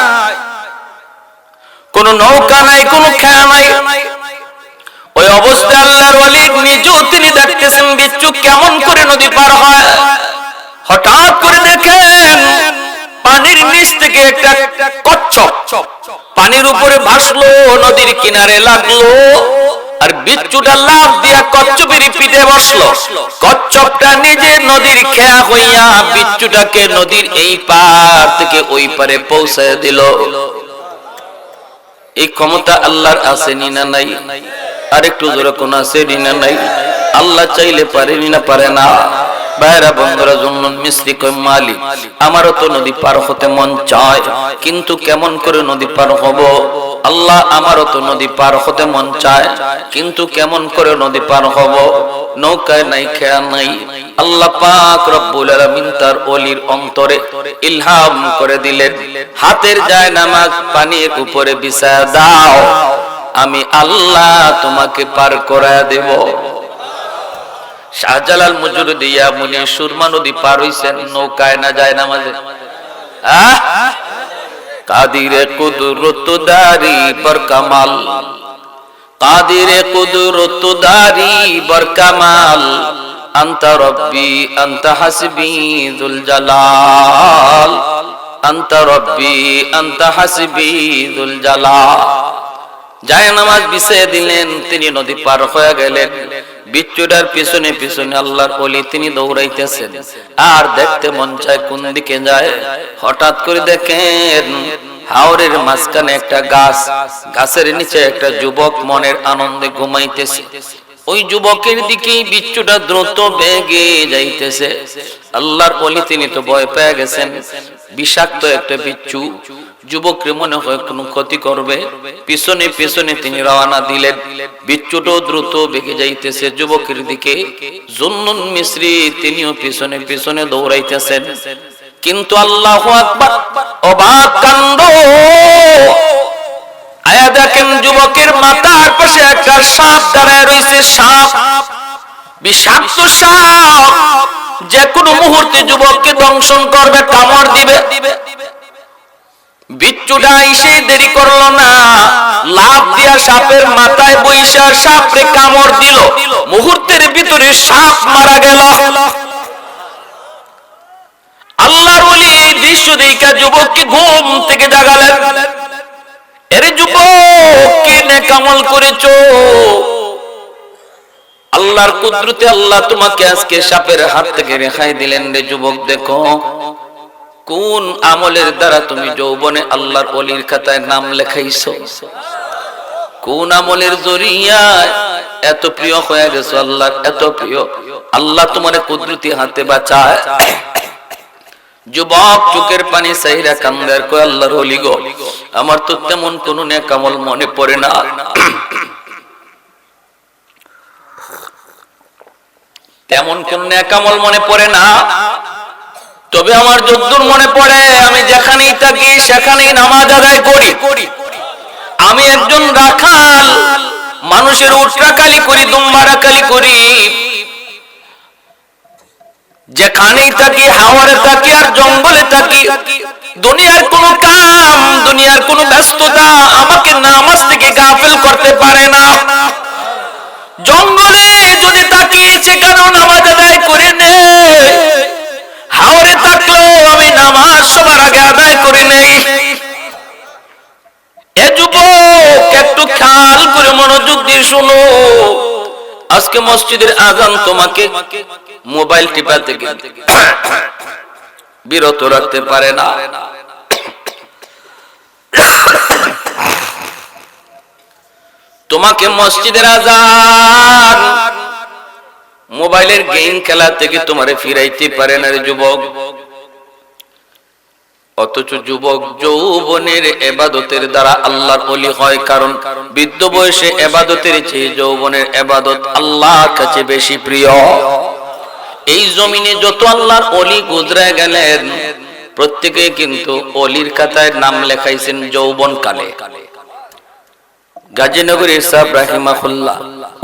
কোনো নৌকা নাই, কোনো খেয়া নাই। ওই অবস্থায় আল্লাহর ওলি নিজেও তিনি দেখতেছেন বিচ্ছু কেমন করে নদী পার হয়। হঠাৎ করে দেখেন পানির নিচ থেকে একটা কচ্ছপ পানির উপরে ভাসলো, নদীর কিনারে লাগলো, আর বিচ্ছুটা লাফ দিয়া কচ্ছপের পিঠে বসলো। কচ্ছপটা নিজে নদীর খেয়া হইয়া বিচ্ছুটাকে নদীর এই পার থেকে ওই পারে পৌঁছায় দিল। এই ক্ষমতা আল্লাহর আছে না নাই? আর একটু জোরে কোন আছে না নাই? আল্লাহ চাইলে পারে না পারে না? ভাইরা বন্ধুরা, জুন্নুন মিসরি কয় মালিক, আমারও তো নদী পার হতে মন চায়, কিন্তু কেমন করে নদী পার হব? আল্লাহ, আমারও তো নদী পার হতে মন চায়, কিন্তু কেমন করে নদী পার হব? নৌকায় নাই, খেয়া নাই। আল্লাহ পাক রব্বুল আলামিন তার ওলির অন্তরে ইলহাম করে দিলেন, হাতের জায়নামাজ পানির উপরে বিছায়া দাও, আমি আল্লাহ তোমাকে পার করায়া দেব। শাহজালাল মুজরুদিয়া মুনি সুরমা নদী পার হইছেন নৌকায় না জায়নামাজে? কাদিরে কুদরত দারি বর কামাল, কাদিরে কুদরত দারি বর কামাল, আনতা রব্বি আনতা হাসবি যুল জালাল, আনতা রব্বি আনতা হাসবি যুল জালাল। জায়নামাজ বিছিয়ে দিলেন, তিনি নদী পার হয়ে গেলেন। বিচ্ছুটার পিছনে পিছনে আল্লাহর ওলি তিনি দৌড়াইতেছেন, আর দেখতে মন চায় কোন দিকে যায়। হঠাৎ করে দেখেন হাওরের মাঝখানে একটা গাছ, গাছের নিচে একটা যুবক মনের আনন্দে ঘুমাইতেছে। ওই যুবকের দিকেই বিচ্ছুটা দ্রুত বেগে যাইতেছে। আল্লাহর ওলি তিনি তো ভয় পেয়ে গেছেন, বিষাক্ত একটা বিচ্ছু, যুবককে মনে হয় কোনো ক্ষতি করবে। পিছনে পিছনে তিনি রওনা দিলেন। বিচ্ছুটাও দ্রুত বেগে যাইতেছে যুবকের দিকে। জুন্নুন মিসরি তিনিও পিছনে পিছনে দৌড়াইতেছেন। কিন্তু আল্লাহু আকবার, অবাক কাণ্ড! আয়া দেখেন যুবকের মাথার পাশে একটা সাপ দাঁড়ায় রয়েছে। সাপ, বিষাক্ত সাপ, যে কোনো মুহূর্তে যুবককে দংশন করবে, কামড় দিবে। বিচ্ছুটা এসে দেরি করলো না, লাফ দিয়া সাপের মাথায় বইসা সাপরে কামড় দিল। মুহূর্তের ভিতরে সাপ মারা গেল। আল্লাহর ওলি এই দৃশ্য দেখা যুবককে ঘুম থেকে জাগালেন। এরে যুবক, কি নেকামল করেছো? আল্লাহর কুদরতে আল্লাহ তোমাকে আজকে সাপের হাত থেকে রেহাই দিলেন। রে যুবক, দেখো কোন আমলের দ্বারা তুমি যৌবনে আল্লাহর ওলির খাতায় নাম লেখাইছো, কোন আমলের জরিয়ায় এত প্রিয় হয়ে গেছো আল্লাহর, এত প্রিয়। আল্লাহ তোমার কুদরতি হাতে বাঁচায়। যুবক চোখের পানি চাইরা কান্দার কয়, আল্লাহর ওলি গো, আমার তো তেমন কোন নেক আমল মনে পড়ে না, তেমন কোন নেক আমল মনে পড়ে না। তবে আমার যদ্দূর মনে পড়ে, আমি যেখানেই থাকি সেখানেই নামাজ আদায় করি। আমি একজন রাখাল, মানুষের উটরাকালি করি, দুম্বারাকালি করি। যেখানেই থাকি, হাওরে থাকি আর জঙ্গলে থাকি, দুনিয়ার কোন কাম, দুনিয়ার কোন ব্যস্ততা আমাকে নামাজ থেকে গাফিল করতে পারে না। জঙ্গলে যদি থাকি সেখানেও নামাজ আদায় করে নে, হাওরে থাকলেও আমি নামাজ সবার আগে আদায় করে নেই। এ যুবক, একটু খেয়াল করে মনোযোগ দিয়ে শুনো। আজকে মসজিদের আজান তোমাকে মোবাইল টিপা থেকে বিরত রাখতে পারে না। তোমাকে মসজিদের আজান মোবাইলের গেম খেলা থেকে তোমারে ফিরাইতে পারে না রে যুবক। অথচ যুবক যৌবনের ইবাদতের দ্বারা আল্লাহর ওলি হয়, কারণ বৃদ্ধ বয়সে ইবাদতের চেয়ে যৌবনের ইবাদত আল্লাহর কাছে বেশি প্রিয়। এই জমিনে যত আল্লাহর ওলি গুজরে গেলেন, প্রত্যেকে কিন্তু ওলির খাতায় নাম লেখাইছেন যৌবন কালে। গাজীনগরের সাহেব রাহিমাহুল্লাহ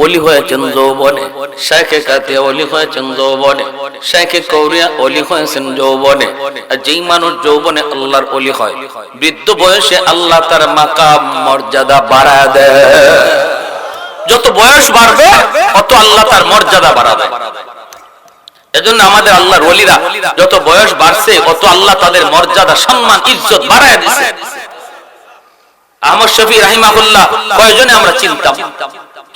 ওলি হয়েছেন যৌবনে, শাইখে কাতিয়া ওলি হয়েছেন যৌবনে, শাইখে কৌরিয়া ওলি হয়েছেন যৌবনে। আর যেই মানুষ যৌবনে আল্লাহর ওলি হয়, বৃদ্ধ বয়সে আল্লাহ তার মাকাম মর্যাদা বাড়ায় দেয়। যত বয়স বাড়বে তত আল্লাহ তার মর্যাদা বাড়াবে। এজন্য আমাদের আল্লাহর ওলিরা যত বয়স বাড়ছে তত আল্লাহ তাদের মর্যাদা, সম্মান, ইজ্জত বাড়ায় দিয়েছে। আহমদ শফি রাহিমাহুল্লাহ কয়জনে আমরা চিনতাম,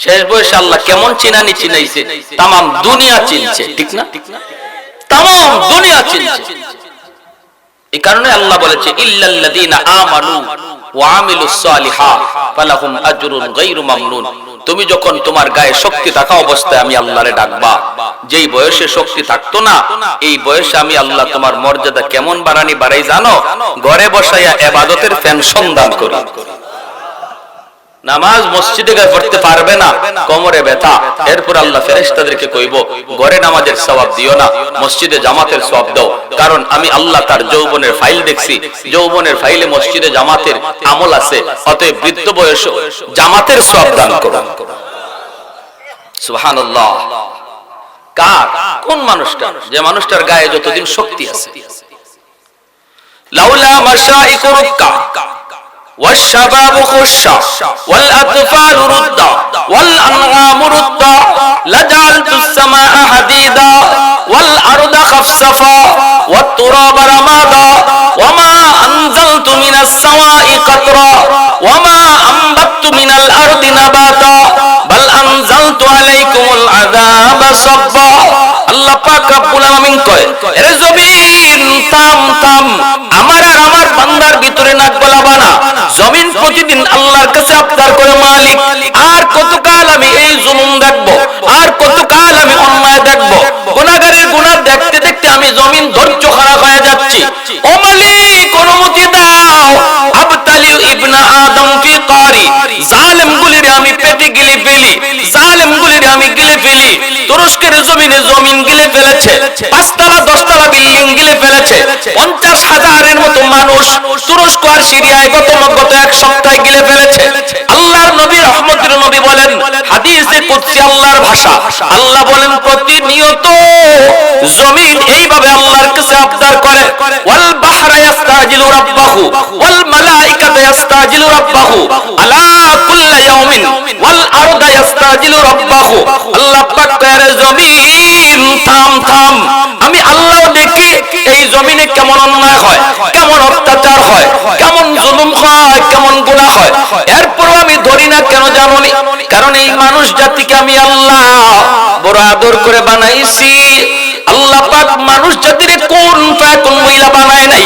শেষ বয়সে আল্লাহ কেমন চিনানি চিনাইছে, তামাম দুনিয়া চিনছে, ঠিক না? তামাম দুনিয়া চিনছে। এই কারণে আল্লাহ বলেছে, ইল্লাল্লাযীনা আমানু ওয়া আমিলুস সালিহাত ফালাহুম আজরুন গায়রু মামনুন। তুমি যখন তোমার গায়ে শক্তি থাকা অবস্থায় আমি আল্লাহরে ডাকবা, যেই বয়সে শক্তি থাকতো না এই বয়সে আমি আল্লাহ তোমার মর্যাদা কেমন বাড়াই জানো? ঘরে বসাইয়া ইবাদতের পেনশন দান করি। নামাজ মসজিদে গিয়ে পড়তে পারবে না, কোমরে ব্যথা, এরপর আল্লাহ ফেরেশতাদেরকে কইব ঘরে নামাজের সওয়াব দিও না, মসজিদে জামাতের সওয়াব দাও, কারণ আমি আল্লাহ তার যৌবনের ফাইল দেখছি, যৌবনের ফাইলে মসজিদে জামাতের আমল আছে, অতএব বৃদ্ধ বয়সে জামাতের সওয়াব দান করো। সুবহানাল্লাহ। কার? কোন মানুষটা? যে মানুষটার গায়ে যতদিন শক্তি আছে। লাউলা মাশাইকু রুক্কা والشباب خشا والأطفال ردا والأنعام ردا لجعلت السماء حديدا والأرض خفصفا والتراب رمادا وما أنزلت من السماء قطرا وما أنبت من الأرض نباتا بل أنزلت عليكم العذاب صبا। আল্লাহ পাক রব্বুল আলামিন কয়, এরে জমিন থাম থাম, আমার আর আমার বান্দার ভিতরে নাক গলাবা না। জমিন প্রতিদিন আল্লাহর কাছে আবদার করে, মালিক আর কতকাল আমি এই জুলুম দেখব, আর কতকাল আমি অন্যায় দেখব, গুনাহগারের গুনাহ দেখতে দেখতে আমি জমিন ধৈর্য হারা হয়ে যাচ্ছি। ও মালিক অনুমতি দাও, আবতালি ইবনা আদম ফি কারি, জালেম গুলিরে আমি পেটে গিলে ফেলি, জালেম গুলিরে আমি গিলে ফেলি। তুরস্কের জমিনে জমিন গিলে ফেলেছে, 5 তলা 10 তলা বিল্ডিং গিলে ফেলেছে, 50,000-এর মতো মানুষ তুরস্ক আর সিরিয়ায় গত এক সপ্তাহে গিলে ফেলেছে। আল্লাহর নবী রহমতের নবী বলেন, হাদিসে কুদসি আল্লাহর ভাষা, আল্লাহ বলেন প্রতিনিয়ত জমিন এইভাবে আল্লাহর কাছে আবদার করে, ওয়াল বাহরা ইস্তাজিলু রাব্বাহু ওয়াল মালাইকাতু ইস্তাজিলু রাব্বাহু আলা কুল্লি ইয়াউমিন ওয়াল আরদু ইস্তাজিলু রাব্বাহু। আল্লাহ পাক করে, জমিন থাম থাম, আমি আল্লাহ দেখি এই জমিনে কেমন অন্যায় হয়, কেমন অত্যাচার হয়, কেমন জুলুম হয়, কেমন গুনাহ হয়, এরপরও আমি ধরি না। কেন জানোনি? কারণ এই মানুষ জাতিকে আমি আল্লাহ বড় আদর করে বানাইছি। আল্লাহ পাক মানুষ জাতিরে কোন ফায়াকুন মহিলা বানায় নাই।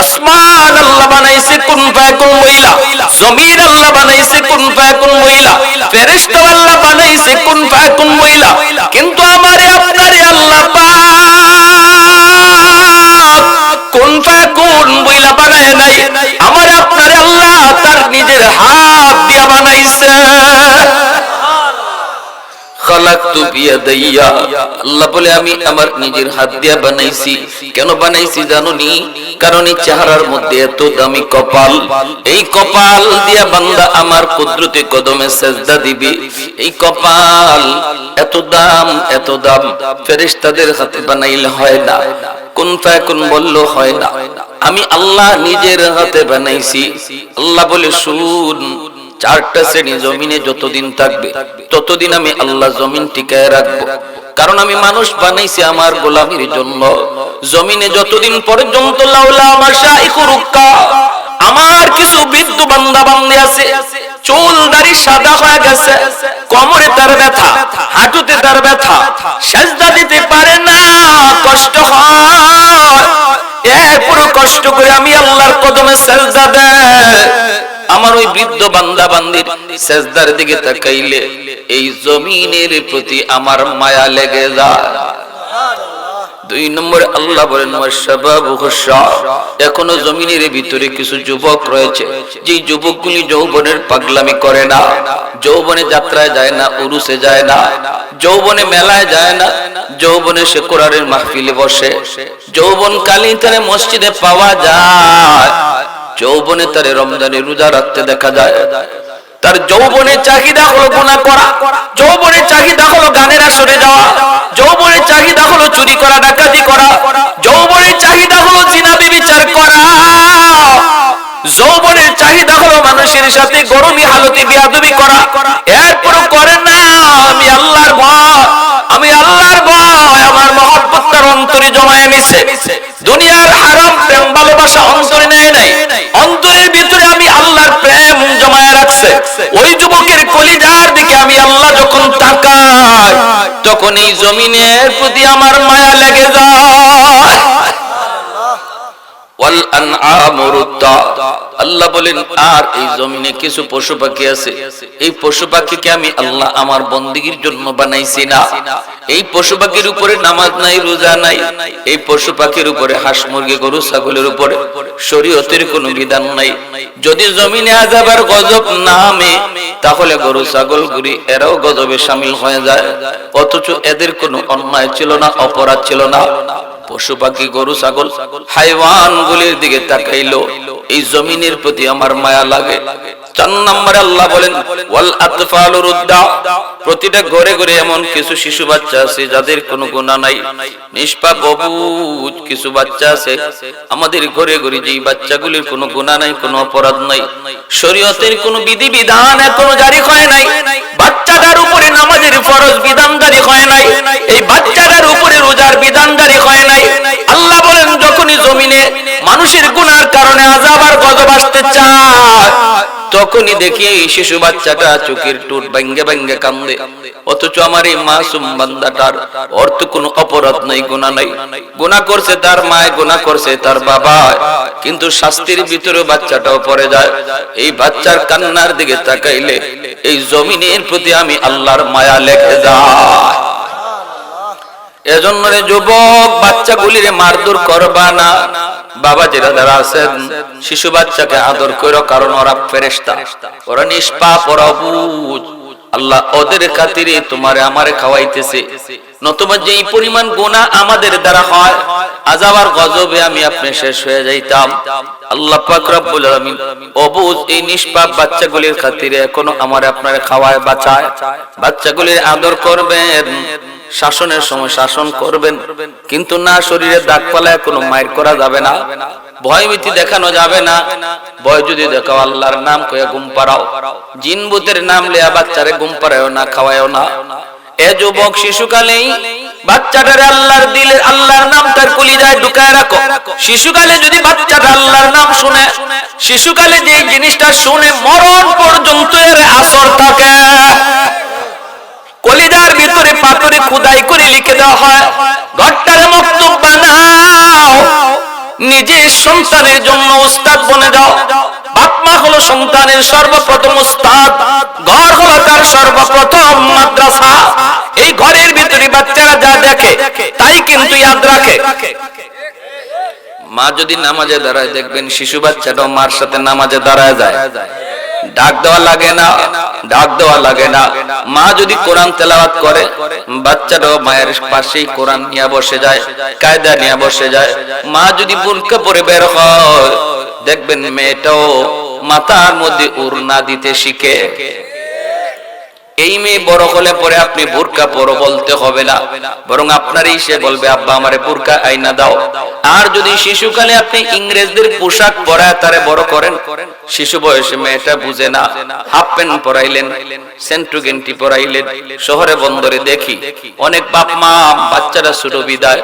আসমান আল্লাহ বানাইছে কোন ফায়াকুন মহিলা, জমিন আল্লাহ বানাইছে কোন ফায়াকুন মহিলা, ফেরেশতা আল্লাহ বানাইছে কোন ফায়াকুন মহিলা, কিন্তু আমারে আপনারে আল্লাহ পাক কোন ফায়াকুন মহিলা বানায় নাই, আমার আপনারে আল্লাহ তার নিজের হাত দিয়া বানাইছে। খালাকতু বিয়াদাইয়া, আল্লাহ বলে আমি আমার নিজের হাত দিয়া বানাইছি। কেন বানাইছি জানোনি? কারণ এই চেহারার মধ্যে এত দামি কপাল, এই কপাল দিয়া বান্দা আমার কুদরতি কদমে সেজদা দিবে। এই কপাল এত দাম, এত দাম, ফেরেশতাদের হাতে বানাইলে হয় না, কুন ফায়াকুন বললো হয় না, আমি আল্লাহ নিজের হাতে বানাইছি। আল্লাহ বলে শুন, 4টা শ্রেণী জমিনে যতদিন থাকবে ততদিন আমি আল্লাহ জমিন টিকায় রাখবো, কারণ আমি মানুষ বানাইছি আমার গোলামির জন্য। জমিনে যতদিন পর্যন্ত লাউলা মাশাইকু রুক্কা, আমার কিছু বৃদ্ধ বান্দা বান্দি আছে, চুল দাড়ি সাদা হয়ে গেছে, কোমরে তার ব্যথা, হাঁটুতে তার ব্যথা, সেজদা দিতে পারে না, কষ্ট হয়, এরপর কষ্ট করে আমি আল্লাহর কদমে সেজদা দেয়। আমার ওই বৃদ্ধ বান্দা বান্দির সেজদার দিকে তাকাইলে এই জমিনের প্রতি আমার মায়া লেগে যায়। 2 নম্বরে আল্লাহ বলেন, ওয়াশাবাবু খুশা, এখনো জমিনের ভিতরে কিছু যুবক রয়েছে, যে যুবকগুলি যৌবনের পাগলামি করে না, যৌবনে যাত্রায় যায় না, উরুসে যায় না, যৌবনে মেলায় যায় না, যৌবনে সে কোরআনের মাহফিলে বসে, যৌবন কালীন তারে মসজিদে পাওয়া যায়, যৌবনে তারে রমজানে রোজা রাখতে দেখা যায়। তার যৌবনের চাহিদা হলো গুনাহ করা, যৌবনের চাহিদা হলো গানের আসরে যাওয়া, যৌবনের চাহিদা হলো চুরি করা, ডাকাতি করা, যৌবনের চাহিদা হলো জিনা ব্যভিচার করা, যৌবনের চাহিদা হলো মানুষের সাথে গরমি হালতে বেয়াদবি করা, এরপর করে না। আমি আল্লাহর ভয়, আমি আল্লাহর ভয় আমার মহব্বত তার অন্তরে জমায়ে নিছে। দুনিয়ার হারাম প্রেম ভালোবাসা অন্তরে নেয় নাই, অন্তরের ভিতরে আমি আল্লাহর প্রেম জমায়ে রাখছে। ওই যুবকের কলিজার দিকে আমি আল্লাহ যখন তাকাই, তখন এই জমিনের প্রতি আমার মায়া লেগে যায়। ওয়াল আনআমু রুদ্দা। আল্লাহ বলেন আর এই জমিনে কিছু পশু পাখি আছে, এই পশু পাখিকে আমি আল্লাহ আমার বন্দেগীর জন্য বানাইছি না। এই পশু পাখির উপরে নামাজ নাই, রোজা নাই, এই পশু পাখির উপরে হাঁস মুরগি গরু ছাগলের উপরে শরীয়তের কোনো বিধান নাই। যদি জমিনে আযাব আর গজব নামে তাহলে গরু ছাগল গুরি এরাও গজবে শামিল হয়ে যায়, অথচ এদের কোনো অন্যায় ছিল না, অপরাধ ছিল না। পশু পাখি গরু ছাগল হাইওয়ান গুলির দিকে তাকাইলো, এই জমিনের প্রতি আমার মায়া লাগে। 4 নম্বরে আল্লাহ বলেন ওয়াল আতফালু রুদ্দা। প্রতিটা ঘরে ঘরে এমন কিছু শিশু বাচ্চা আছে যাদের কোনো গুনাহ নাই, নিষ্পাপ অবুঝ কিছু বাচ্চা আছে আমাদের ঘরে ঘরে, যেই বাচ্চাগুলির কোনো গুনাহ নাই, কোনো অপরাধ নাই, শরীয়তের কোনো বিধি বিধান এখনো জারি হয় নাই, বাচ্চাদের উপরে নামাজের ফরজ বিধান জারি হয় নাই, এই বাচ্চাদের উপরে রোজার বিধান জারি হয় নাই। আল্লাহ বলেন যখনই জমিনে মানুষের গুনার কারণে আযাব আর গজব আসতে চায় তখনই দেখি এই শিশু বাচ্চাটা চোখের টুট ভাঙ্গে ভাঙ্গে কান্দে, অথচ আমার এই মাসুম বান্দাটার অর্থ কোনো অপরাধ নাই, গুনাহ নাই। গুনাহ করছে তার মা, গুনাহ করছে তার বাবা, কিন্তু শাস্তির ভিতরে বাচ্চাটাও পড়ে যায়। এই বাচ্চার কান্নার দিকে তাকাইলে এই জমিনের প্রতি আমি আল্লাহর মায়া লেগে যায়। এজন্য রে যুবক, বাচ্চাগুলির মারধর করবা না। বাবা যারা আছেন শিশু বাচ্চাকে আদর করো, কারণ ওরা ফেরেশতা, ওরা নিষ্পাপ, ওরা অবুঝ। আল্লাহ ওদের খাতিরে তোমারে আমারে খাওয়াইতেছে, নতুবা যেই পরিমাণ গুনাহ আমাদের দ্বারা হয় আযাব আর গজবে আমি আপনি শেষ হয়ে যাইতাম। আল্লাহ পাক রব্বুল আলামিন অবুঝ এই নিষ্পাপ বাচ্চাগুলির খাতিরে এখনো আমারে আপনারে খাওয়ায় বাঁচায়। বাচ্চাগুলির আদর করবেন, শাসনের সময় শাসন করবেন, কিন্তু না শরীরে দাগ পালায় কোনো মাইর করা যাবে না, ভয় ভীতি দেখানো যাবে না। ভয় যদি দেখাও আল্লাহর নাম কইয়া ঘুম পাড়াও, জিন ভূতের নাম লিয়া বাচ্চারে ঘুম পাড়ায়ও না, খাওয়ায়ও না। এ যুবক শিশুকালেই বাচ্চাটারে আল্লাহর দিলে আল্লাহর নাম তার কলিজায় ঢুকায় রাখো। শিশুকালে যদি বাচ্চাটা আল্লাহর নাম শুনে, শিশুকালে যে জিনিসটা শুনে মরণ পর্যন্ত এর আসর থাকে। কলিজার ভিতরে পাথরে খোদাই করে লিখে দেওয়া হয়, ঘরটারে মক্তব বানাও, নিজের সন্তানের জন্য উস্তাদ বনে যাও। বাপ মা হলো সন্তানের সর্বপ্রথম উস্তাদ, ঘর হলো তার সর্বপ্রথম মাদ্রাসা। এই ঘরের ভিতরে বাচ্চারা যা দেখে তাই কিন্তু ইয়াদ রাখে। মা যদি নামাজে দাঁড়ায় দেখবেন শিশু বাচ্চাটাও মার সাথে নামাজে দাঁড়ায় যায়, ডাক দেওয়া লাগে না, ডাক দেওয়া লাগে না। মা যদি কোরআন তেলাওয়াত করে বাচ্চাটাও মায়ের পাশেই কোরআন নিয়ে বসে যায়, কায়দা নিয়ে বসে যায়। মা যদি বুরকা পরে বের হয় দেখবেন মেয়েটাও মাথার মধ্যে ওড়না দিতে শিখে। এই মেয়ে বড় হলে পরে আপনি বুরকা পরো বলতে হবে না, বরং আপনারই সে বলবে আব্বা আমারে বুরকা আইনা দাও। আর যদি শিশুকালে আপনি ইংরেজদের পোশাক পরায় তারে বড় করেন, শিশু বয়সে মেয়েটা বুঝে না, হাফ প্যান্ট পরাইলেন, সেন্টু গেন্টি পরাইলেন। শহরে বন্দরে দেখি অনেক বাপ মা বাচ্চারা ছোট বিদায়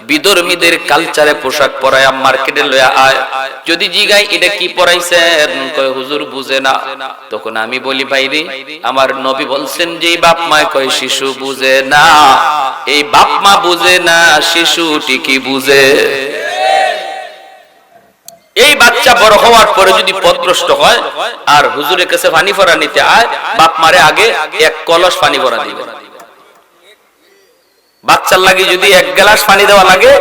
বিধর্মীদের কালচারে পোশাক পরায় মার্কেটে লয়া আয়। যদি জিগাই এটা কি পরাইছেন, কয় হুজুর বুঝে না। তখন আমি বলি ভাইরে, আমার নবী বলছেন যে বাপ মা কয় শিশু বুঝে না, এই বাপ মা বুঝে না, শিশু ঠিকই বুঝে। এই বাচ্চা বড় হওয়ার পরে যদি পথভ্রষ্ট হয় আর হুজুরের কাছে পানি ভরা নিতে আয়, বাপ মারে আগে এক কলস পানি ভরা দিবে। বাচ্চার লাগি যদি এক গ্লাস পানি দেওয়া লাগে,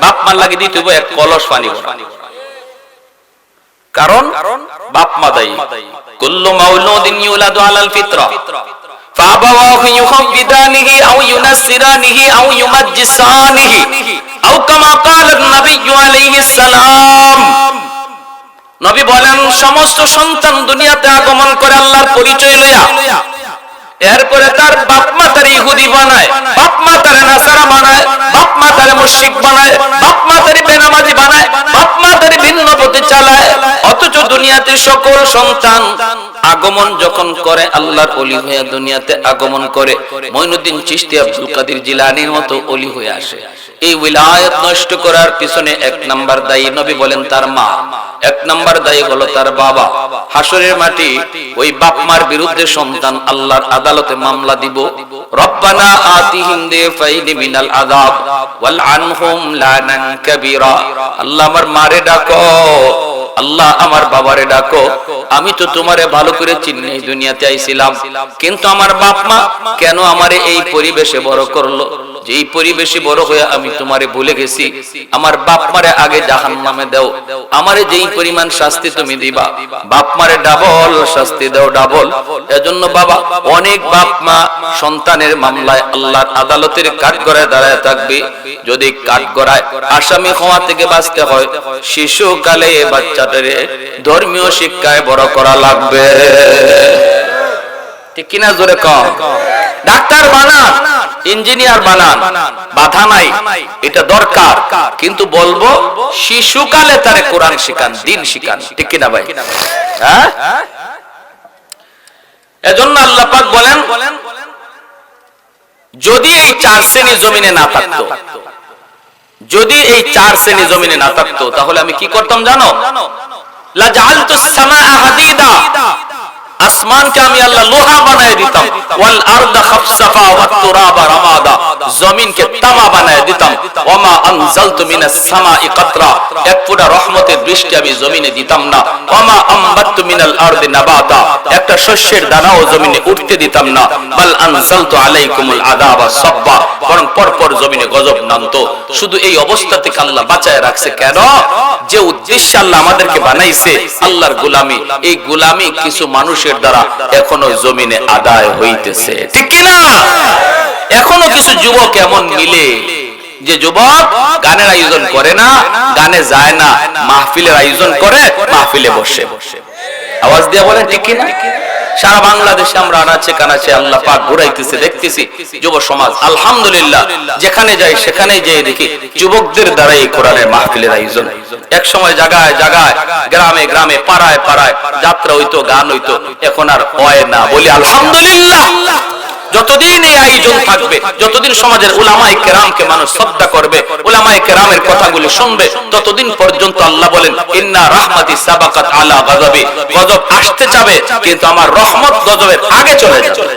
বাপ মার লাগি দিতে হবে এক কলস পানি ভরা। কারণ বাপ মা দায়ী। কুল্লু মাউলুদিন ইউলাদু আলাল ফিতরা ফাআবাওয়াহু ইউহাব্বিদানিহি আও ইউনাসসিরানিহি আও ইউমাজ্জিসানিহি আও কামা ক্বালা নবী আলাইহিস সালাম। নবী বলেন সমস্ত সন্তান দুনিয়াতে আগমন করে আল্লাহর পরিচয় লইয়া, এরপরে তার বাপ মা তার ইহুদি বানায়, বাপ মা তার নাসারা বানায়, বাপ মা তার মুশরিক বানায়, বাপ মা তার বেনামাজি বানায়, বাপ মা তার ভিন্ন পথে চালায়। অথচ দুনিয়াতে সকল সন্তান আগমন যখন করে, আল্লাহর ওলি হয়ে দুনিয়াতে আগমন করে, মঈনুদ্দিন চিশতি আব্দুল কাদের জিলানীর মতো ওলি হয়ে আসে। এই উলায়াত নষ্ট করার পিছনে এক নাম্বার দায়ী নবী বলেন তার মা, এক নাম্বার দায়ী হলো তার বাবা। হাসরের মাটি ওই বাপ মার বিরুদ্ধে সন্তান আল্লাহর আদালতে মামলা দিব, রব্বানা আতিহিম দিফাইনি মিনাল আযাব ওয়াল আনহুম লানান কাবীরা। আল্লাহ আমার মারে ডাকো, আল্লাহ আমার বাবারে ডাকো, আমি তো তোমারে ভালো করে চিনি, দুনিয়াতে আইছিলাম, কিন্তু আমার বাপ মা কেন আমারে এই পরিবেশে বড় করলো, যে এই পরিবেশে বড় হয়ে আমি তোমারে ভুলে গেছি। আমার বাপ মারে আগে জাহান্নামে দাও, আমারে যেই পরিমাণ শাস্তি তুমি দিবা, বাপ মারে ডাবল শাস্তি দাও, ডাবল। এজন্য বাবা, অনেক বাপ মা সন্তানের মামলায় আল্লাহর আদালতের কাঠগড়ায় দাঁড়ায় থাকবে। যদি কাঠগড়ায় আসামি হওয়া থেকে বাঁচতে হয়, শিশুকালে বাচ্চাটারে ধর্মীয় শিক্ষায় বড় করা লাগবে, ঠিক কিনা? জোরে কম। ডাক্তার বানান, ইঞ্জিনিয়ার বানান, বাধা নাই, এটা দরকার, কিন্তু বলবো শিশুকালে তারে কোরআন শিখান, দিন শিখান, ঠিক কিনা ভাই? হ্যাঁ, এজন্য আল্লাহ পাক বলেন, যদি এই 4 শ্রেণী জমিনে না থাকতো, যদি এই 4 শ্রেণী জমিনে না থাকতো, তাহলে আমি কি করতাম জানো? লা জাআলতুস সামাআ হাদিদা, আসমানকে আমি আল্লাহ লোহা বানায় দিতাম, ওয়াল আরদা খাফসাফা ওয়াত তুরাবা রামাদা, জমিনকে তামা বানায় দিতাম, ওয়ামা আনজালতু মিনাস সামাই কাতরা, এক ফোঁটা রহমতের বৃষ্টি আমি জমিনে দিতাম না, ওয়ামা আমবাততু মিনাল আরদি নাবাতা, একটা শস্যের দানাও জমিনে উঠতে দিতাম না, বাল আনজালতু আলাইকুমুল আযাবা সাব্বা, বরং পরপর জমিনে গজব নামতো। শুধু এই অবস্থা থেকে আল্লাহ বাঁচায় রাখছে কেন? যে উদ্দেশ্যে আল্লাহ আমাদেরকে বানাইছে, আল্লাহর গোলামি, এই গোলামি কিছু মানুষের দ্বারা এখনো জমিনে আদায় হইতেছে, ঠিক কিনা? এখনো কিছু যুবক এমন মিলে যে যুবক গানের আয়োজন করে না, গানে যায় না, মাহফিলের আয়োজন করে, মাহফিলে বসে। আওয়াজ দিয়ে বলেন ঠিক কিনা? সারা বাংলাদেশে আমরা আনাচে কানাচে আল্লাহ পাক ঘুরাইতেছে, দেখতেছি যুব সমাজ আলহামদুলিল্লাহ যেখানে যাই সেখানেই যেয়ে দেখি যুবকদের দ্বারা এই কোরআনের মাহফিলের আয়োজন। এক সময় জায়গায় জায়গায়, গ্রামে গ্রামে, পাড়ায় পাড়ায় যাত্রা হইতো, গান হইতো, এখন আর হয় না। বলি আলহামদুলিল্লাহ। যতদিন এই আয়োজন থাকবে, যতদিন সমাজের উলামায়ে কেরামকে মানুষ শ্রদ্ধা করবে, উলামায়ে কেরামের কথাগুলি শুনবে, ততদিন পর্যন্ত আল্লাহ বলেন ইন্না রাহমাতি সাবাকাত আলা গাযাবি, গজব আসতে যাবে কিন্তু আমার রহমত গজবের আগে চলে যাবে।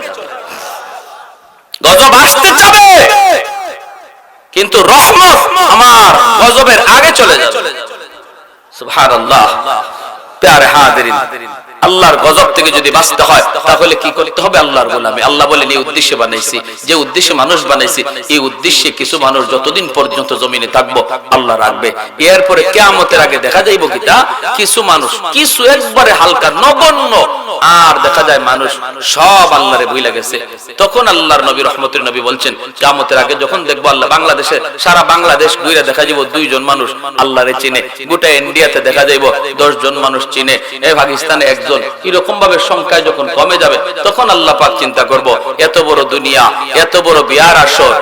গজব আসতে যাবে কিন্তু রহমত আমার গজবের আগে চলে যাবে। সুবহানাল্লাহ। প্যারে হাজিরিন, আল্লাহর গজব থেকে যদি বাঁচতে হয় তাহলে কি করতে হবে? আল্লাহর গোলামি। আল্লাহ বলেন এই উদ্দেশ্যে বানাইছি, যে উদ্দেশ্যে মানুষ বানাইছি, এই উদ্দেশ্যে কিছু মানুষ যতদিন পর্যন্ত জমিনে থাকবো আল্লাহ রাখবে। এরপরে কিয়ামতের আগে দেখা যাইব কিটা কিছু মানুষ, কিছু একবারে হালকা নগণ্য, আর দেখা যায় মানুষ সব আল্লাহরে ভুলে গেছে। তখন আল্লাহর নবী রহমতের নবী বলছেন কিয়ামতের আগে যখন দেখবো আল্লাহ বাংলাদেশে, সারা বাংলাদেশ ঘুরে দেখা যাইব 2 জন মানুষ আল্লাহরে চিনে, গোটা ইন্ডিয়াতে দেখা যাইব 10 জন মানুষ চিনে, পাকিস্তানে 1 জন, এরকম ভাবে সংখ্যা যখন কমে যাবে তখন আল্লাহ পাক চিন্তা করব এত বড় দুনিয়া, এত বড় বিয়ার আসর,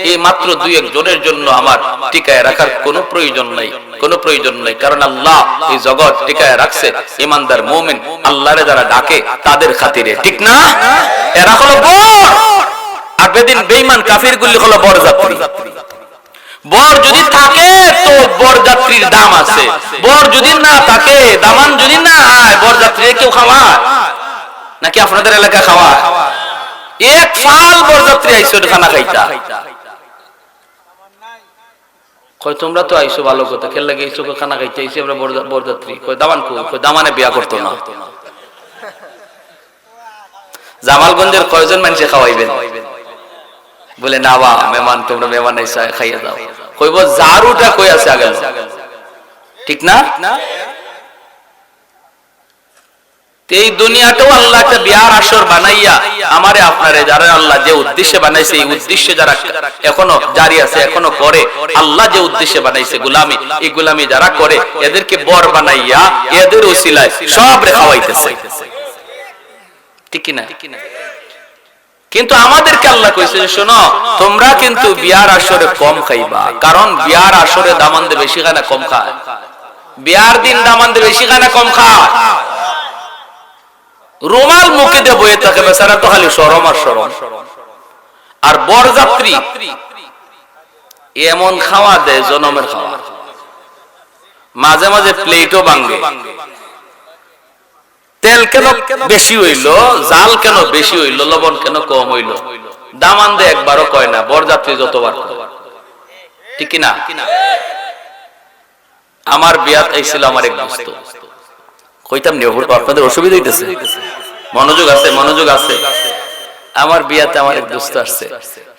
এই মাত্র 2-1 জনের জন্য আমার টিকায় রাখার কোনো প্রয়োজন নাই, কোনো প্রয়োজন নাই। কারণ আল্লাহ এই জগৎ টিকায় রাখছে ঈমানদার মুমিন আল্লাহরে যারা ডাকে তাদের খাতিরে, ঠিক না? এরা হলো বর, আর বেদিন বেঈমান কাফিরগুলি হলো বরযাত্রী। বর যদি থাকে তো বরযাত্রীর দাম আছে, বর যদি না থাকে, দামান যদি না হয়, বরযাত্রী কেউ খাওয়ায় নাকি? আপনাদের এলাকা খাওয়ায়? এক ফাল বরযাত্রী আইসো খানা খাইতা, কই তোমরা তো আইসো ভালো কথা, খেল লাগে আইসো খানা খাইতে আইসি আমরা বরযাত্রী, কই দামান কই? দামানে বিয়া করতো না। জামালগঞ্জের কয়জন মানুষে খাওয়াইবেন? বলে না বা মেহমান, তোমরা মেহমান আইসা খাইয়া দাও। কইব জারুটা কই আছে আগে, ঠিক না? এই দুনিয়াটাও আল্লাহ একটা বিয়ার আসর বানাইয়া আমারে আপনারে যারা আল্লাহ যে উদ্দেশ্যে বানাইছে, এই উদ্দেশ্যে যারা এখনো জারি আছে, এখনো করে, আল্লাহ যে উদ্দেশ্যে বানাইছে গোলামি, এই গোলামি যারা করে এদেরকে বর বানাইয়া এদের ওসিলায় সব খাওয়াইতেছে, ঠিক না? কিন্তু আমাদেরকে আল্লাহ কইছে যে শোনো, তোমরা কিন্তু বিয়ার আসরে কম খাইবা, কারণ বিয়ার আসরে দামান দে বেশি খায় না কম খায়? বিয়ার দিন দামান দে বেশি খায় না কম খায়? রুমাল মুখে দিয়ে বয়ে থাকে, বেচারা তো খালি শরম আর শরম। আর বরযাত্রী এমন খাওয়া দেয় জনমের খাওয়া, মাঝে মাঝে প্লেটও ভাঙে। তেল কেন বেশি হইল, জাল কেন বেশি হইল, লবণ কেন কম হইল, দামান দে একবারও কয় না, বরযাত্রী যতবার ঠিক না। আমার বিয়াত আইছিল আমার এক দোস্ত, কইতাম নি আপনাদের অসুবিধা হইতেছে, মনোযোগ আছে মনোযোগ আছে। আমার বিয়াতে আমার এক দোস্ত আসছে,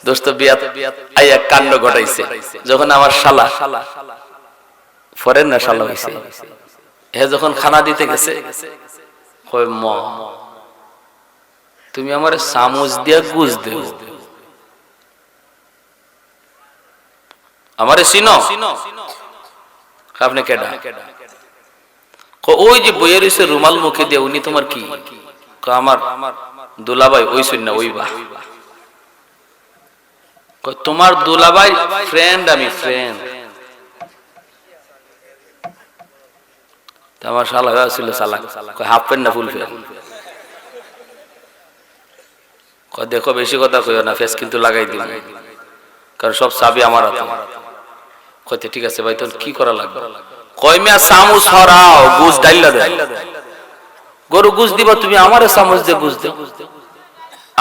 দোস্ত বিয়াত আইয়া কাণ্ড ঘটাইছে। যখন আমার শালা ফরেন না শালা হইছে, হে যখন খানা দিতে গেছে, কই ম তুমি আমার চামচ দিয়া গুজ দেও, আমারে চিনো? আপনি কেডা? ওই যে বইয়ে রয়েছে রুমাল মুখে দিয়ে, উনি তোমার কি? আমার দুলাভাই। ওই শুন না, ওই বা তোমার দুলাভাই ফ্রেন্ড, আমি ফ্রেন্ড। আমার শালা ছিল চালাক, হাফ প্যান্ট না ফুল প্যান্ট। দেখো বেশি কথা কইও না, ফেস কিন্তু লাগাই দিল, কারণ সব চাবি আমার হাতে। কইতে ঠিক আছে ভাই, তখন কি করা লাগবে? কই মিয়া চামচ হরাও, গুজ ডাইলা দে। গরু গুজ দিবা তুমি, আমারে চামচ দিয়ে গুজ দে।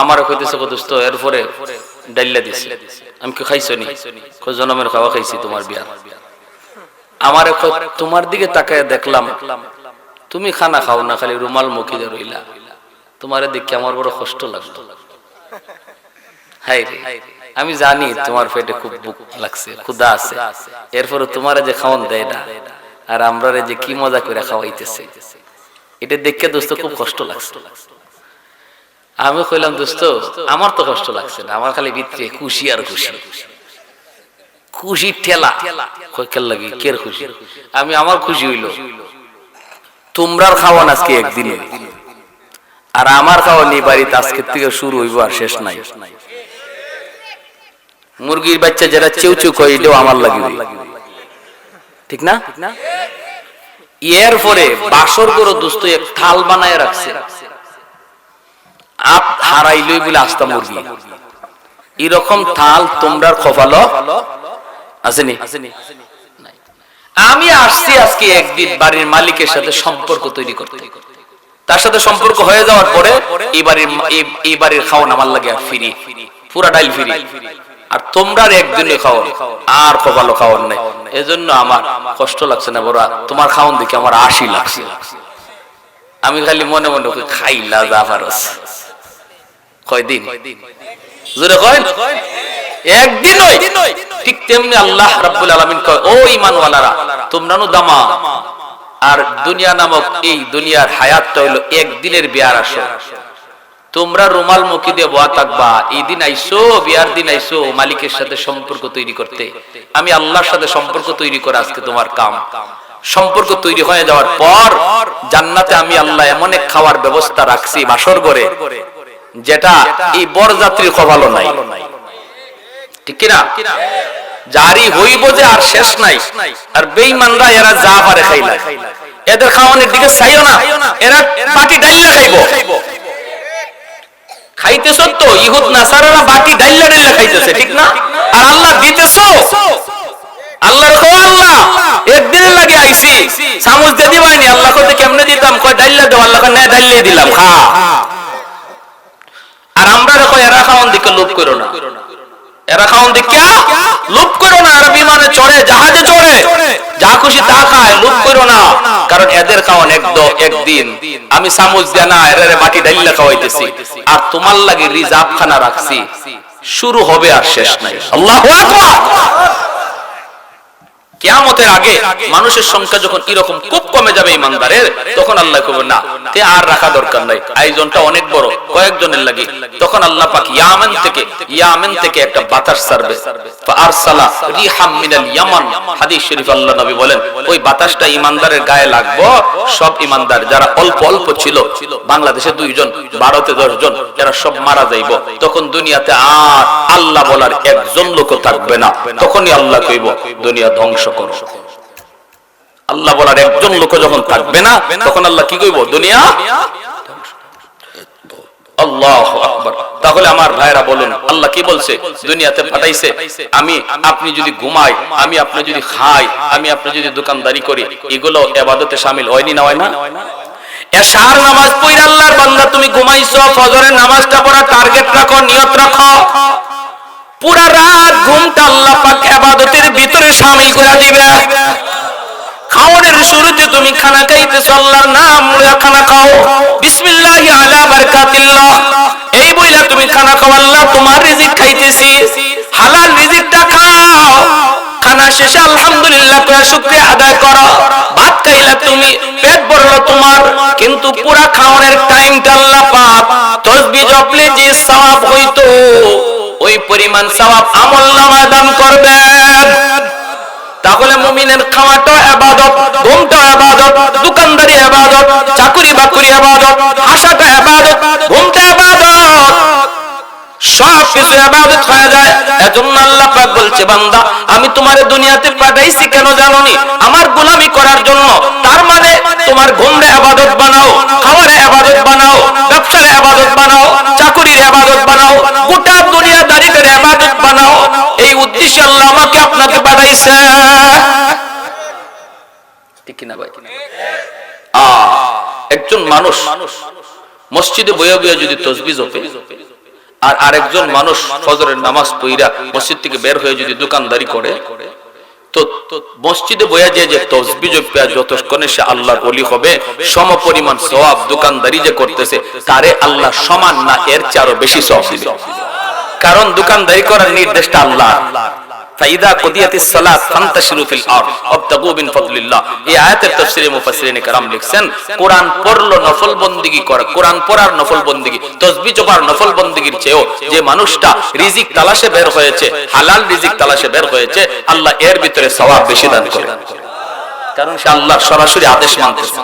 আমারে কইতেছে দোস্ত, এরপরে ডাইলা দিছে। আমি কি খাইছো নি? কই জনমের খাওয়া খাইছি তোমার বিয়ার। আমারে তোমার দিকে তাকায় দেখলাম তুমি খানা খাও না, খালি রুমাল মুখে দিয়ে রইলা, তোমারে দেখে আমার বড় কষ্ট লাগলো। হাই রে, আমি জানি তোমার পেটে খুব ভুক লাগছে, ক্ষুধা আছে, এরপরে তোমারে যে খাওয়ান দেয় না, আর আমরা যে কি মজা করে খাওয়াইতেছে, এটা দেখে দোস্ত খুব কষ্ট লাগছে। আমি কইলাম দোস্ত, আমার তো কষ্ট লাগছে না, আমার খালি ভিতরে খুশি আর খুশি, খুশি ঠেলা। কইকেল লাগি কের খুশি? আমি আমার খুশি হইল তোমরার খাওয়ান আজকে একদিনে, আর আমার খাওয়ান এই বাড়িতে আজকের থেকে শুরু হইব আর শেষ নাই। মুরগির বাচ্চা যারা চেউ চেউ কয়, এটাও আমার লাগবে, ঠিক না? এরপরে বাসর করে দোস্ত এক থাল বানায় রাখছে, আপ হারাইলই বলে আস্তা মুরগি। এরকম থাল তোমরার কপালো আসেনি? আমি আসছি আজকে একদিন বাড়ির মালিকের সাথে সম্পর্ক তৈরি করতে, তার সাথে সম্পর্ক হয়ে যাওয়ার পরে এই বাড়ির খাওয়ান আমার লাগে আর ফ্রি, পুরা ডাইল ফ্রি। আর তোমরা একদিনে খাও আর কপালো খাওয়ার নাই, এজন্য আমার কষ্ট লাগছে না বড়, তোমার খাওয়ান দেখে আমার 80 লাগছে। আমি খালি মনে মনে খাইলা যা পারস। কয়দিন জোরে কয়? একদিন নয়। ঠিক তেমনি আল্লাহ রাব্বুল আলামিন কয়, ও ঈমানওয়ালারা, তোমরা নু দামা, আর দুনিয়া নামক এই দুনিয়ার হায়াতটা হলো একদিনের বিয়ার আসর। তোমরা রুমাল মুখে দিয়ে বয়া থাকবা, এই দিন আইসো, বিয়ার দিন আইসো মালিকের সাথে সম্পর্ক তৈরি করতে। আমি আল্লাহর সাথে সম্পর্ক তৈরি করা আজকে তোমার কাম। সম্পর্ক তৈরি হয়ে যাওয়ার পর জান্নাতে আমি আল্লাহ এমন এক খাওয়ার ব্যবস্থা রাখছি বাসর ঘরে, যেটা এই বরযাত্রীর কপালও নাই, ঠিক কিনা? জারি হইব যে আর শেষ নাই। আর বেঈমানরা এরা যা পারে খাইলা, এদের খাওয়ানোর দিকে চাইও না, এরা বাকি ডাইলা খাইবো। খাইতেছ তো ইহুদ নাসারারা বাকি ডাইলা ডাইলা খাইতেছে, ঠিক না? আর আল্লাহ দিতেছো, আল্লাহর কো আল্লাহ একদিনের লাগে আইছি, চামচ দিয়ে দিবাইনি। আল্লাহ কইতে কেমনে দিতাম? কয় ডাইলা দাও। আল্লাহ কয় না, ডাইলাই দিলাম, খা। আর আমরা দেখো এরা খাওয়ান দিকে লোভ করো না, এরা খাওয়ান দিকে লোভ করো না। আর বিমানে চড়ে, জাহাজে চড়ে, যা খুশি তা খায়, লোভ করো না। কারণ এদের খাওয়ান একদিন, আমি চামচ দিয়া না এরারে বাটি ডাইলা খাওয়াইতেছি, আর তোমার লাগে রিজার্ভ খানা রাখছি, শুরু হবে আর শেষ নাই। আল্লাহু আকবার। কিয়ামতের আগে মানুষের সংখ্যা যখন এরকম খুব কমে যাবে ইমানদারের, তখন আল্লাহ কইবেন না, তে আর রাখা দরকার নাই, আয়োজনটা অনেক বড়, কয়েকজনের লাগি। তখন আল্লাহ পাক ইয়ামেন থেকে একটা বাতাস ছাড়বে, ফাআরসালা রিহাম মিনাল ইয়ামান। হাদিস শরীফ আল্লাহ নবী বলেন, ওই বাতাসটা ইমানদারের গায়ে লাগবে। সব ইমানদার যারা অল্প অল্প ছিল, বাংলাদেশে 2 জন, ভারতে 10 জন, এরা সব মারা যাইব। তখন দুনিয়াতে আর আল্লাহ বলার একজন লোকও থাকবে না। তখনই আল্লাহ কইব, দুনিয়া ধ্বংস করো। আল্লাহ বলার একজন লোক যখন থাকবে না, তখন আল্লাহ কি কইব? দুনিয়া। আল্লাহু আকবার। তাহলে আমার ভাইরা বলুন, আল্লাহ কি বলছে? দুনিয়াতে পাঠাইছে আমি আপনি যদি ঘুমাই, আমি আপনি যদি খাই, আমি আপনি যদি দোকানদারি করি, এগুলো ইবাদতে শামিল হয়নি না হয় না? এশার নামাজ পড়ে আল্লাহর বান্দা তুমি ঘুমাইছো, ফজরের নামাজটা পড়া টার্গেট রাখো, নিয়ত রাখো, পুরা রাত ঘুমটা আল্লাহ পাক ইবাদতের ভিতরে শামিল করে দিবে। খাওয়ানোর শুরুতে তুমি খানা খাইতেছো, আল্লাহর নাম লইয়া খানা খাও, বিসমিল্লাহি আলা বারাকাতিল্লাহ এই বইলা তুমি খানা খাও, আল্লাহ তোমার রিজিক খাইতেছি, হালাল রিজিকটা খাও। খানা শেষে আলহামদুলিল্লাহ কইয়া শুকরিয়া আদায় করো। ভাত খাইলা তুমি, পেট ভরলো তোমার, কিন্তু পুরা খাওয়ানোর টাইমটা আল্লাহ পাক তাসবিহ জপলে যে সওয়াব হইতো ওই পরিমাণ সওয়াব আমলনামায় দান করবেন। তাহলে মুমিনের খাওয়াটা ইবাদত, ঘুমটা ইবাদত, দোকানদারি ইবাদত, চাকরি বাকরি ইবাদত, হাসাটা ইবাদত, ঘুমটা ইবাদত, সব কিছু ইবাদত হয়ে যায়। এজন্য আল্লাহ পাক বলছে, বান্দা আমি তোমারে দুনিয়াতে পাঠাইছি কেন জানোনি? আমার গোলামি করার জন্য। তার মানে তোমার ঘুমরে ইবাদত বানাও, খাওয়ারে ইবাদত বানাও, ব্যবসার ইবাদত বানাও, চাকরির ইবাদত বানাও, গোটা দুনিয়াদারির ইবাদত বানাও। এই উদ্দেশ্যে আল্লাহ আমাকে আপনাকে পাঠাইছে, ঠিক কি না ভাই? একজন মানুষ মসজিদে বইয়া বইয়া যদি তাসবিহ জপে, আর আরেকজন মানুষ ফজরের নামাজ পড়া মসজিদ থেকে বের হয়ে যদি দোকানদারি করে, তো মসজিদে বইয়া যে তাসবিহ জপে যতক্ষণে সে আল্লাহর ওলি হবে, সমপরিমাণ সওয়াব দোকানদারি যে করতেছে তারে আল্লাহ সমান না এর চেয়ে আরো বেশি সওয়াব দিবে। কারণ দোকানদারি করার নির্দেশটা আল্লাহ। ফাইদা কুদিয়াতিস সালাত ফান্তাশিরু ফিল আরদ ওয়াবতাগু মিন ফাদলিল্লাহ। এই আয়াতের তাফসীরে মুফাসসিরিন کرام লিখছেন, কোরআন পড়লো নফল বندگی করা, কোরআন পড়ার নফল বندگی, তাসবিহ জপার নফল বندگির চেয়েও যে মানুষটা রিজিক তালাশে বের হয়েছে, হালাল রিজিক তালাশে বের হয়েছে, আল্লাহ এর ভিতরে সওয়াব বেশি দান করে। কারণ সে আল্লাহর সরাসরি আদেশ মানতেছে।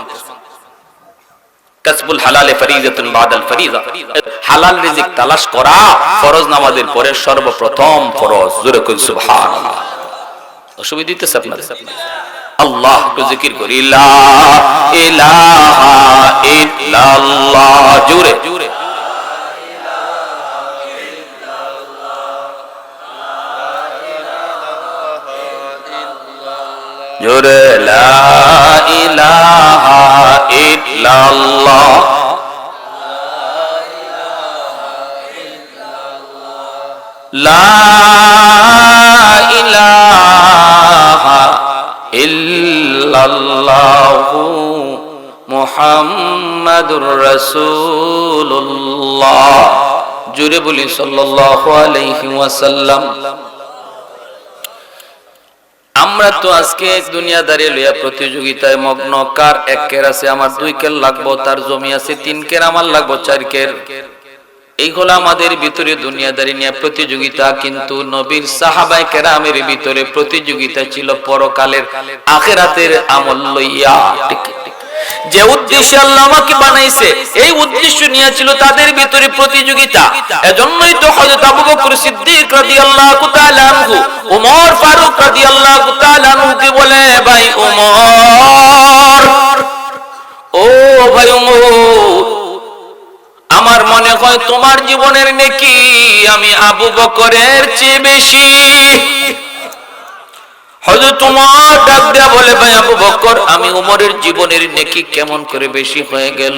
কাসবুল হালাল ফরিজাতুন বাদাল ফরিজা, হালাল রিজিক তালাশ করা ফরজ নামাজের পরে সর্বপ্রথম ফরজ। জোরে কই সুবহানাল্লাহ। অসুবিধা দিতেছে আপনাদের? আল্লাহ কো জিকির করি, লা ইলাহা ইল্লাল্লাহ, জোরে জোরে জোরে, লা ইলাহা ইল্লাল্লাহ, লা ইলাহা ইল্লাল্লাহু মুহাম্মাদুর রাসূলুল্লাহ। জোরে বলি সাল্লাল্লাহু আলাইহি ওয়াসাল্লাম। আমরা তো আজকে দুনিয়াদারি লইয়া প্রতিযোগিতায় মগ্ন, কার এক কের আছে আমার 2 কের লাগবো, তার জমি আছে 3 কের আমার লাগবো 4 কের। এইগুলো আমাদের ভিতরে দুনিয়াদারি নিয়ে প্রতিযোগিতা, কিন্তু নবীর সাহাবায়ে কেরামের ভিতরে প্রতিযোগিতা ছিল পরকালের আখিরাতের আমল লইয়া। যে উদ্দেশ্যে আল্লাহ আমাকে বানাইছে এই উদ্দেশ্য নিয়ে ছিল তাদের ভিতরে প্রতিযোগিতা। এজন্যই তো হযরত আবু বকর সিদ্দিক রাদিয়াল্লাহু তাআলা আনহু ওমর ফারুক রাদিয়াল্লাহু তাআলা আনহুকে বলে, ভাই ওমর, ও ভাই ওমর, আমার মনে হয় তোমার জীবনের নেকি আমি আবু বকরের চেয়ে বেশি। হযরত ওমর ডাক দেয়া বলে, ভাই আবু বকর, আমি ওমরের জীবনের নেকি কেমন করে বেশি হয়ে গেল?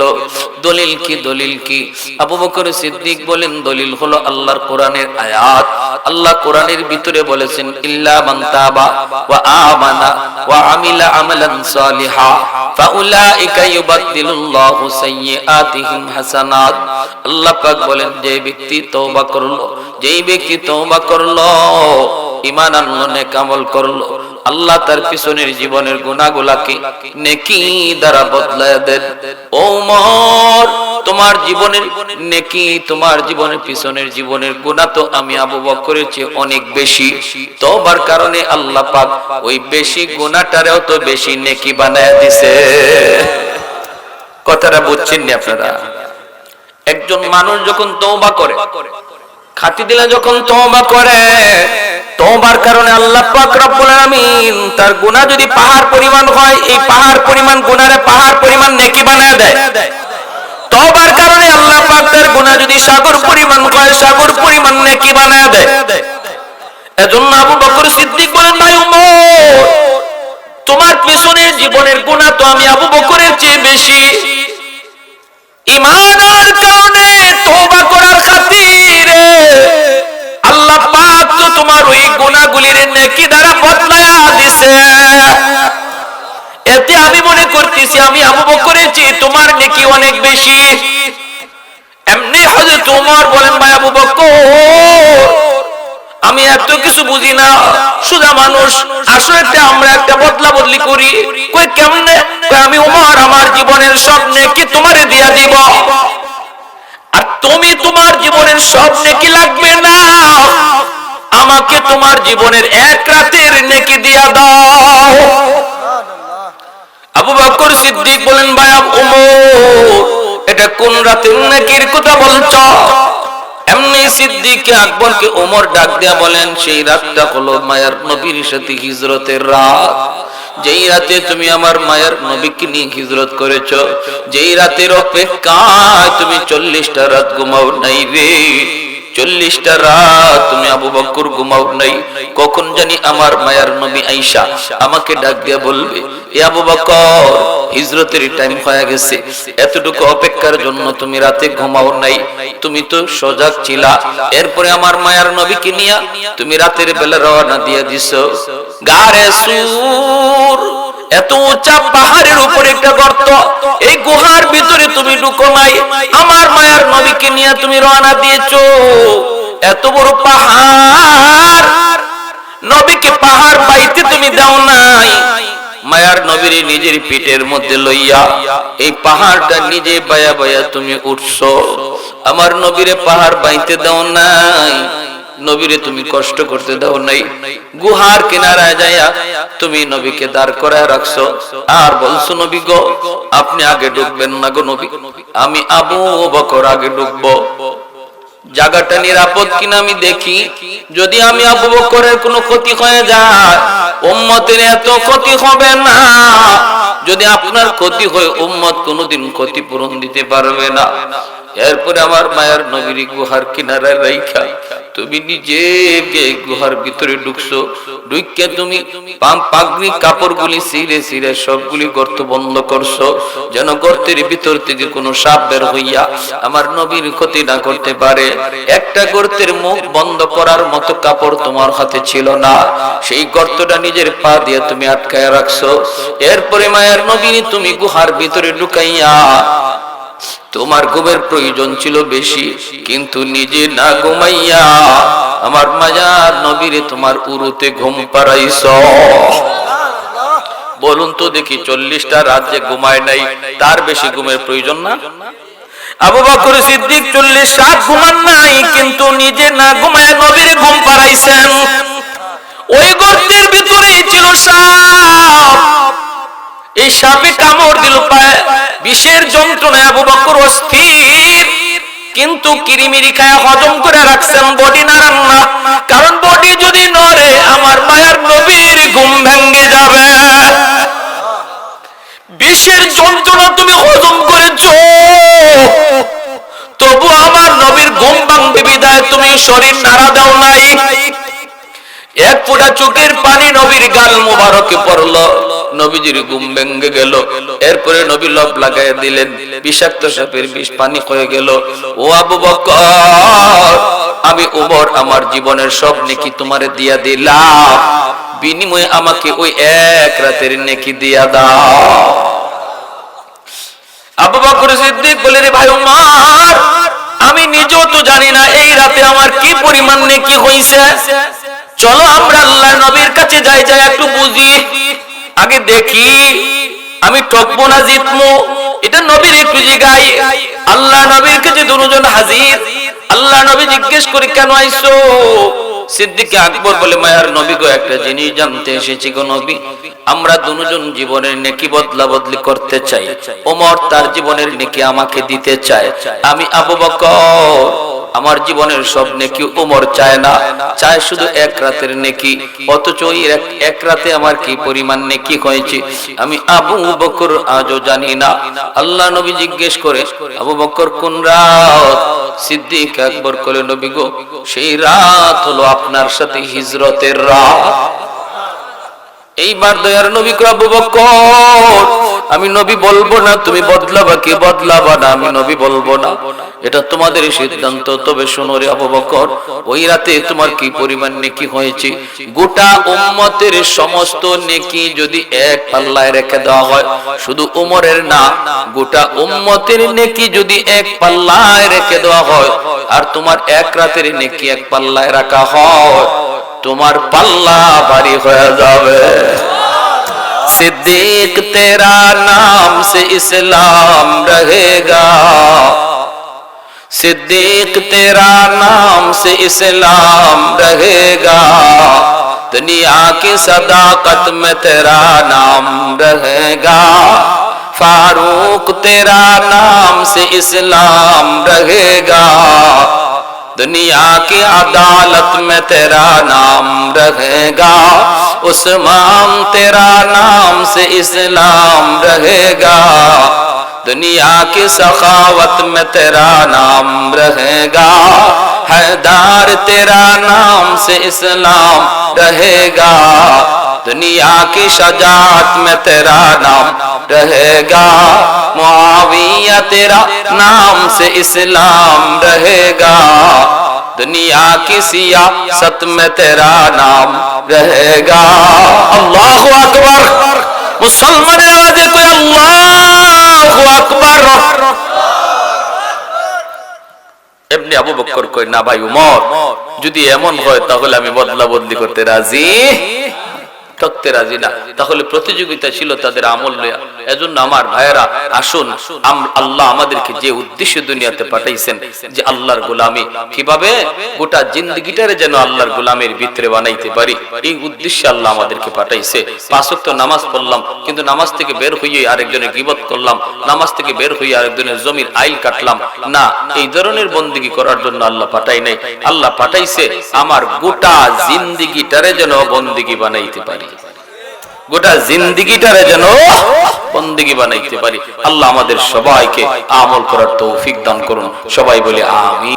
দলিল কি, দলিল কি? আবু বকর সিদ্দিক বলেন, দলিল হলো আল্লাহর কোরআনের আয়াত। আল্লাহ কোরআনের ভিতরে বলেছেন, ইল্লা মান তাবা ওয়া আমানা ওয়া আমিলা আমালান সালিহা ফাউলাইকা ইউবাদদিলুল্লাহু সাইয়্যাতিহিম হাসানাত। আল্লাহ পাক বলেন, যে ব্যক্তি তওবা করলো, যেই ব্যক্তি তওবা করলো, ঈমান আনলো, নেক আমল করলো, আল্লাহ তার পিছনের জীবনের গুনাহগুলোকে নেকি দ্বারা বদলায় দেন। ওমর, তোমার জীবনের নেকি, তোমার জীবনের পিছনের জীবনের গুনাহ তো আমি আবু বকরের চেয়ে অনেক বেশি। তওবার কারণে আল্লাহ পাক ওই বেশি গুনাহটারেও তো বেশি নেকি বানায় দিয়েছে। কথাটা বুঝছেন না আপনারা? একজন মানুষ যখন তওবা করে, খাঁটি দিলে যখন তওবা করে, তওবার কারণে আল্লাহ পাক রব্বুল আলামিন তার গুনাহ যদি পাহাড় পরিমাণ হয়, এই পাহাড় পরিমাণ গুনাহরে পাহাড় পরিমাণ নেকি বানায় দেয়। তওবার কারণে আল্লাহ পাক তার গুনাহ যদি সাগর পরিমাণ হয়, সাগর পরিমাণ নেকি বানায় দেয়। এজন্য আবু বকর সিদ্দিক বলেন, ভাই ওমর, তোমার পিছনের জীবনের গুনাহ তো আমি আবু বকরের চেয়ে বেশি। ঈমানের কারণে তওবা করার খাতিরে আল্লাহ পাক তো তোমার ওই গুনাহগুলির নেকি দ্বারা বদলায়া দিছে। এতে আমি মনে করতেছি আমি আবু বকরের চেয়ে তোমার নেকি অনেক বেশি। এমনি হযরত ওমর বলেন, ভাই আবু বকর, আমি এত কিছু বুঝি না, সুদা মানুষ, আসলে আমরা একটা বদলা বদলি করি। কই কেমনে? আমি ওমর আমার জীবনের সব নেকি তোমারে দিয়া দিব, আর তুমি তোমার জীবনের সব নেকি লাগবে না, আমাকে তোমার জীবনের এক রাতের নেকি দিয়া দাও। আবু বকর সিদ্দিক বলেন, ভাই ওমর, এটা কোন রাতের নেকির কথা বলছো? এমনি সিদ্দিক আকবরকে ওমর ডাক দিয়া বলেন, সেই রাতটা হলো মায়ার নবীর সাথে হিজরতের রাত। যেই রাতে তুমি আমার মায়ার নবীকে নিয়ে হিজরত করেছো, যেই রাতের অপেক্ষায় তুমি 40টা রাত ঘুমাও নাই রে, 40টা রাত তুমি আবু বকর ঘুমাও নাই। কখন জানি আমার মায়ার নবী আয়েশা আমাকে ডাক দিয়া বলবে, এ আবু বকর, হিজরতের টাইম হয়ে গেছে, এতটুকু অপেক্ষার জন্য তুমি রাতে ঘুমাও নাই, তুমি তো সজাগ ছিলা। এরপরে আমার মায়ার নবীকে নিয়ে তুমি রাতের বেলা রওনা দিয়ে দিছো। গারে সুর, এত উঁচা পাহাড়ের উপরে একটা গর্ত, এই গুহার ভিতরে তুমি ঢুকো নাই, আমার মায়ার নবীকে নিয়ে তুমি রওনা দিয়েছো। এত বড় পাহাড়, নবীকে পাহাড় বাইতে তুমি দাও নাই, মায়ার নবীর নিজের পিঠের মধ্যে লইয়া এই পাহাড়টা নিজে বায়া বায়া তুমি উঠছো। আমার নবীরে পাহাড় বাইতে দাও নাই, নবীরে তুমি কষ্ট করতে দাও নাই। গুহার কিনারায় যায়া তুমি নবীকে দাঁড় করায় রাখছো, আর বলছো, নবী গো, আপনি আগে ঢুকবেন না গো নবী, আমি আবু বকর আগে ঢুকবো। জায়গাটা নিরাপদ কিনা আমি দেখি, যদি আমি আবু বকরের কোনো ক্ষতি হয়ে যায়, উম্মতের এত ক্ষতি হবে না। যদি আপনার ক্ষতি হয়, উম্মত কোনোদিন ক্ষতিপূরণ দিতে পারবে না। এরপরে আমার মায়ের নবীর গুহার কিনারায় রাইখা তুমি নিজে গুহার ভিতরে ঢুকছো। ঢুকে তুমি পাগড়ি কাপড়গুলি ছিঁড়ে ছিঁড়ে সবগুলি গর্ত বন্ধ করছো, যেন গর্তের ভিতর থেকে কোনো সাপ বের হইয়া আমার নবীর ক্ষতি না করতে পারে। একটা গর্তের মুখ বন্ধ করার মতো কাপড় তোমার হাতে ছিল না, সেই গর্তটা নিজের পা দিয়ে তুমি আটকায় রাখছো। এরপরে মায়ের নবী তুমি গুহার ভিতরে ঢুকাইয়া, তোমার ঘুমের প্রয়োজন ছিল বেশি, কিন্তু নিজে না ঘুমাইয়া আমার মায়ার নবীরে তোমার উরুতে ঘুম পাড়াইছো। বলুন তো দেখি, 40টা রাত যে ঘুমায় নাই, তার বেশি ঘুমের প্রয়োজন না? আবু বকর সিদ্দিক 40 রাত ঘুমান নাই, কিন্তু নিজে না ঘুমায় নবীরে ঘুম পাড়াইছেন। ওই গর্তের ভিতরেই ছিল সাপ, এই সাপে কামড় দিল পায়ে, বিষের যন্ত্রণায় আবু বকর অস্থির, কিন্তু কিরিমিরি খায় হজম করে রাখছেন, বডি নাড়ান না, কারণ বডি যদি নড়ে আমার মায়ার নবীর ঘুম ভেঙে যাবে। বিষের যন্ত্রণা তুমি হজম করেছো, তবু আমার নবীর ঘুম ভাঙবে বিধায় তুমি শরীর নাড়া দাও নাই। এক ফোঁটা চোখের পানি নবীর গাল মুবারকে পড়লো, নবীজির ঘুম ভেঙে গেল। এরপরে নবী লব লাগাই দিলেন, বিষাক্ত সাপের বিষ পানি হয়ে গেল। ও আবু বকর, আমি ওমর আমার জীবনের সব নেকি তোমারে দিয়া দিলাম, বিনিময়ে আমাকে ওই এক রাতের নেকি দিয়া দাও। আবু বকর সিদ্দিক বলে, রে ভাই ওমর, আমি নিজেও তো জানি না এই রাতে আমার কি পরিমাণ নেকি হইছে, চলো আমরা আল্লাহর নবীর কাছে যাই, যাই একটু বুঝি, আগে দেখি আমি ঠকবো না জিতবো। এটা নবীর একটু জিগাই। আল্লাহ নবীর কাছে দুজন হাজির। আল্লাহ নবী জিজ্ঞেস করে, কেন আইছো? সিদ্দিক আকবর বলে, মায়ার নবী গো, একটা জিনিস জানতে এসেছি গো নবী, আমরা দুজন জীবনের নেকি বদলা বদলি করতে চাই। ওমর তার জীবনের নেকি আমাকে দিতে চায়, আমি আবু বকর আমার জীবনের সব নেকি ওমর চায় না, চায় শুধু এক রাতের নেকি। অথচ ওই এক রাতে আমার কি পরিমাণ নেকি হয়েছে আমি আবু বকর আজও জানি না। আল্লাহ নবী জিজ্ঞেস করে, আবু বকর কোন রাত? সিদ্দিক আকবর বলে, নবী গো, সেই রাত হলো আপনার সাথে হিজরতের রাত। এইবার দয়ার নবী কয়, আবু বকর আমি নবী বলবো না, তুমি বদলাবা কি বদলাবা না, আমি নবী বলবো না, এটা তোমাদের সিদ্ধান্ত। তবে শোনো রে আবু বকর, ওই রাতে তোমার কি পরিমাণ নেকি হয়েছে, গোটা উম্মতের সমস্ত নেকি যদি এক পাল্লায় রেখে দেওয়া হয়, শুধু উমরের না, গোটা উম্মতের নেকি যদি এক পাল্লায় রেখে দেওয়া হয়, আর তোমার এক রাতের নেকি এক পাল্লায় রাখা হয়, তোমার পাল্লা ভারী হয়ে যাবে। सिद्दीक तेरा नाम से इस्लाम रहेगा, सिद्दीक तेरा नाम से इस्लाम रहेगा, दुनिया की सदाकत में तेरा नाम रहेगा, फारूक तेरा नाम से इस्लाम रहेगा, दुनिया की अदालत में तेरा नाम रहेगा, उस्मान तेरा नाम से इस्लाम रहेगा, दुनिया की सखावत में तेरा नाम रहेगा, हैदर तेरा नाम से इस्लाम रहेगा, दुनिया की शजाअत में तेरा नाम रहेगा, मुआविया तेरा नाम से इस्लाम रहेगा, दुनिया की सियासत में तेरा नाम रहेगा। अल्लाहु अकबर, मुसलमान आवाज़े कोई अल्लाहु अकबर। এমনি আবু বকর কই, না ভাই উমর, যদি এমন হয় তাহলে আমি বদলা বদলি করতে রাজি, থাকতে রাজি না। তাহলে প্রতিযোগিতা ছিল তাদের আমল লয়া। এজন্য আমার ভাইয়েরা, আসুন আল্লাহ আমাদেরকে যে উদ্দেশ্যে দুনিয়াতে পাঠাইছেন, যে আল্লাহর গোলামি কিভাবে গোটা জিন্দেগিটারে যেন আল্লাহর গোলামের ভিতরে বানাইতে পারি, এই উদ্দেশ্যে আল্লাহ আমাদেরকে পাঠাইছে। 5 ওয়াক্ত নামাজ পড়লাম, কিন্তু নামাজ থেকে বের হইয়ে আরেকজনের গীবত করলাম, নামাজ থেকে বের হইয়ে আরেকজনের জমির আইল কাটলাম না, এই ধরনের বন্দেগী করার জন্য আল্লাহ পাঠাই নাই। আল্লাহ পাঠাইছে আমার গোটা জিন্দেগিটারে যেন বন্দেগী বানাইতে পারি, গোটা জিন্দেগিটারে যেন বন্দেগী বানাইতে পারি। আল্লাহ আমাদের সবাইকে আমল করার তৌফিক দান করুন। সবাই বলে আমিন।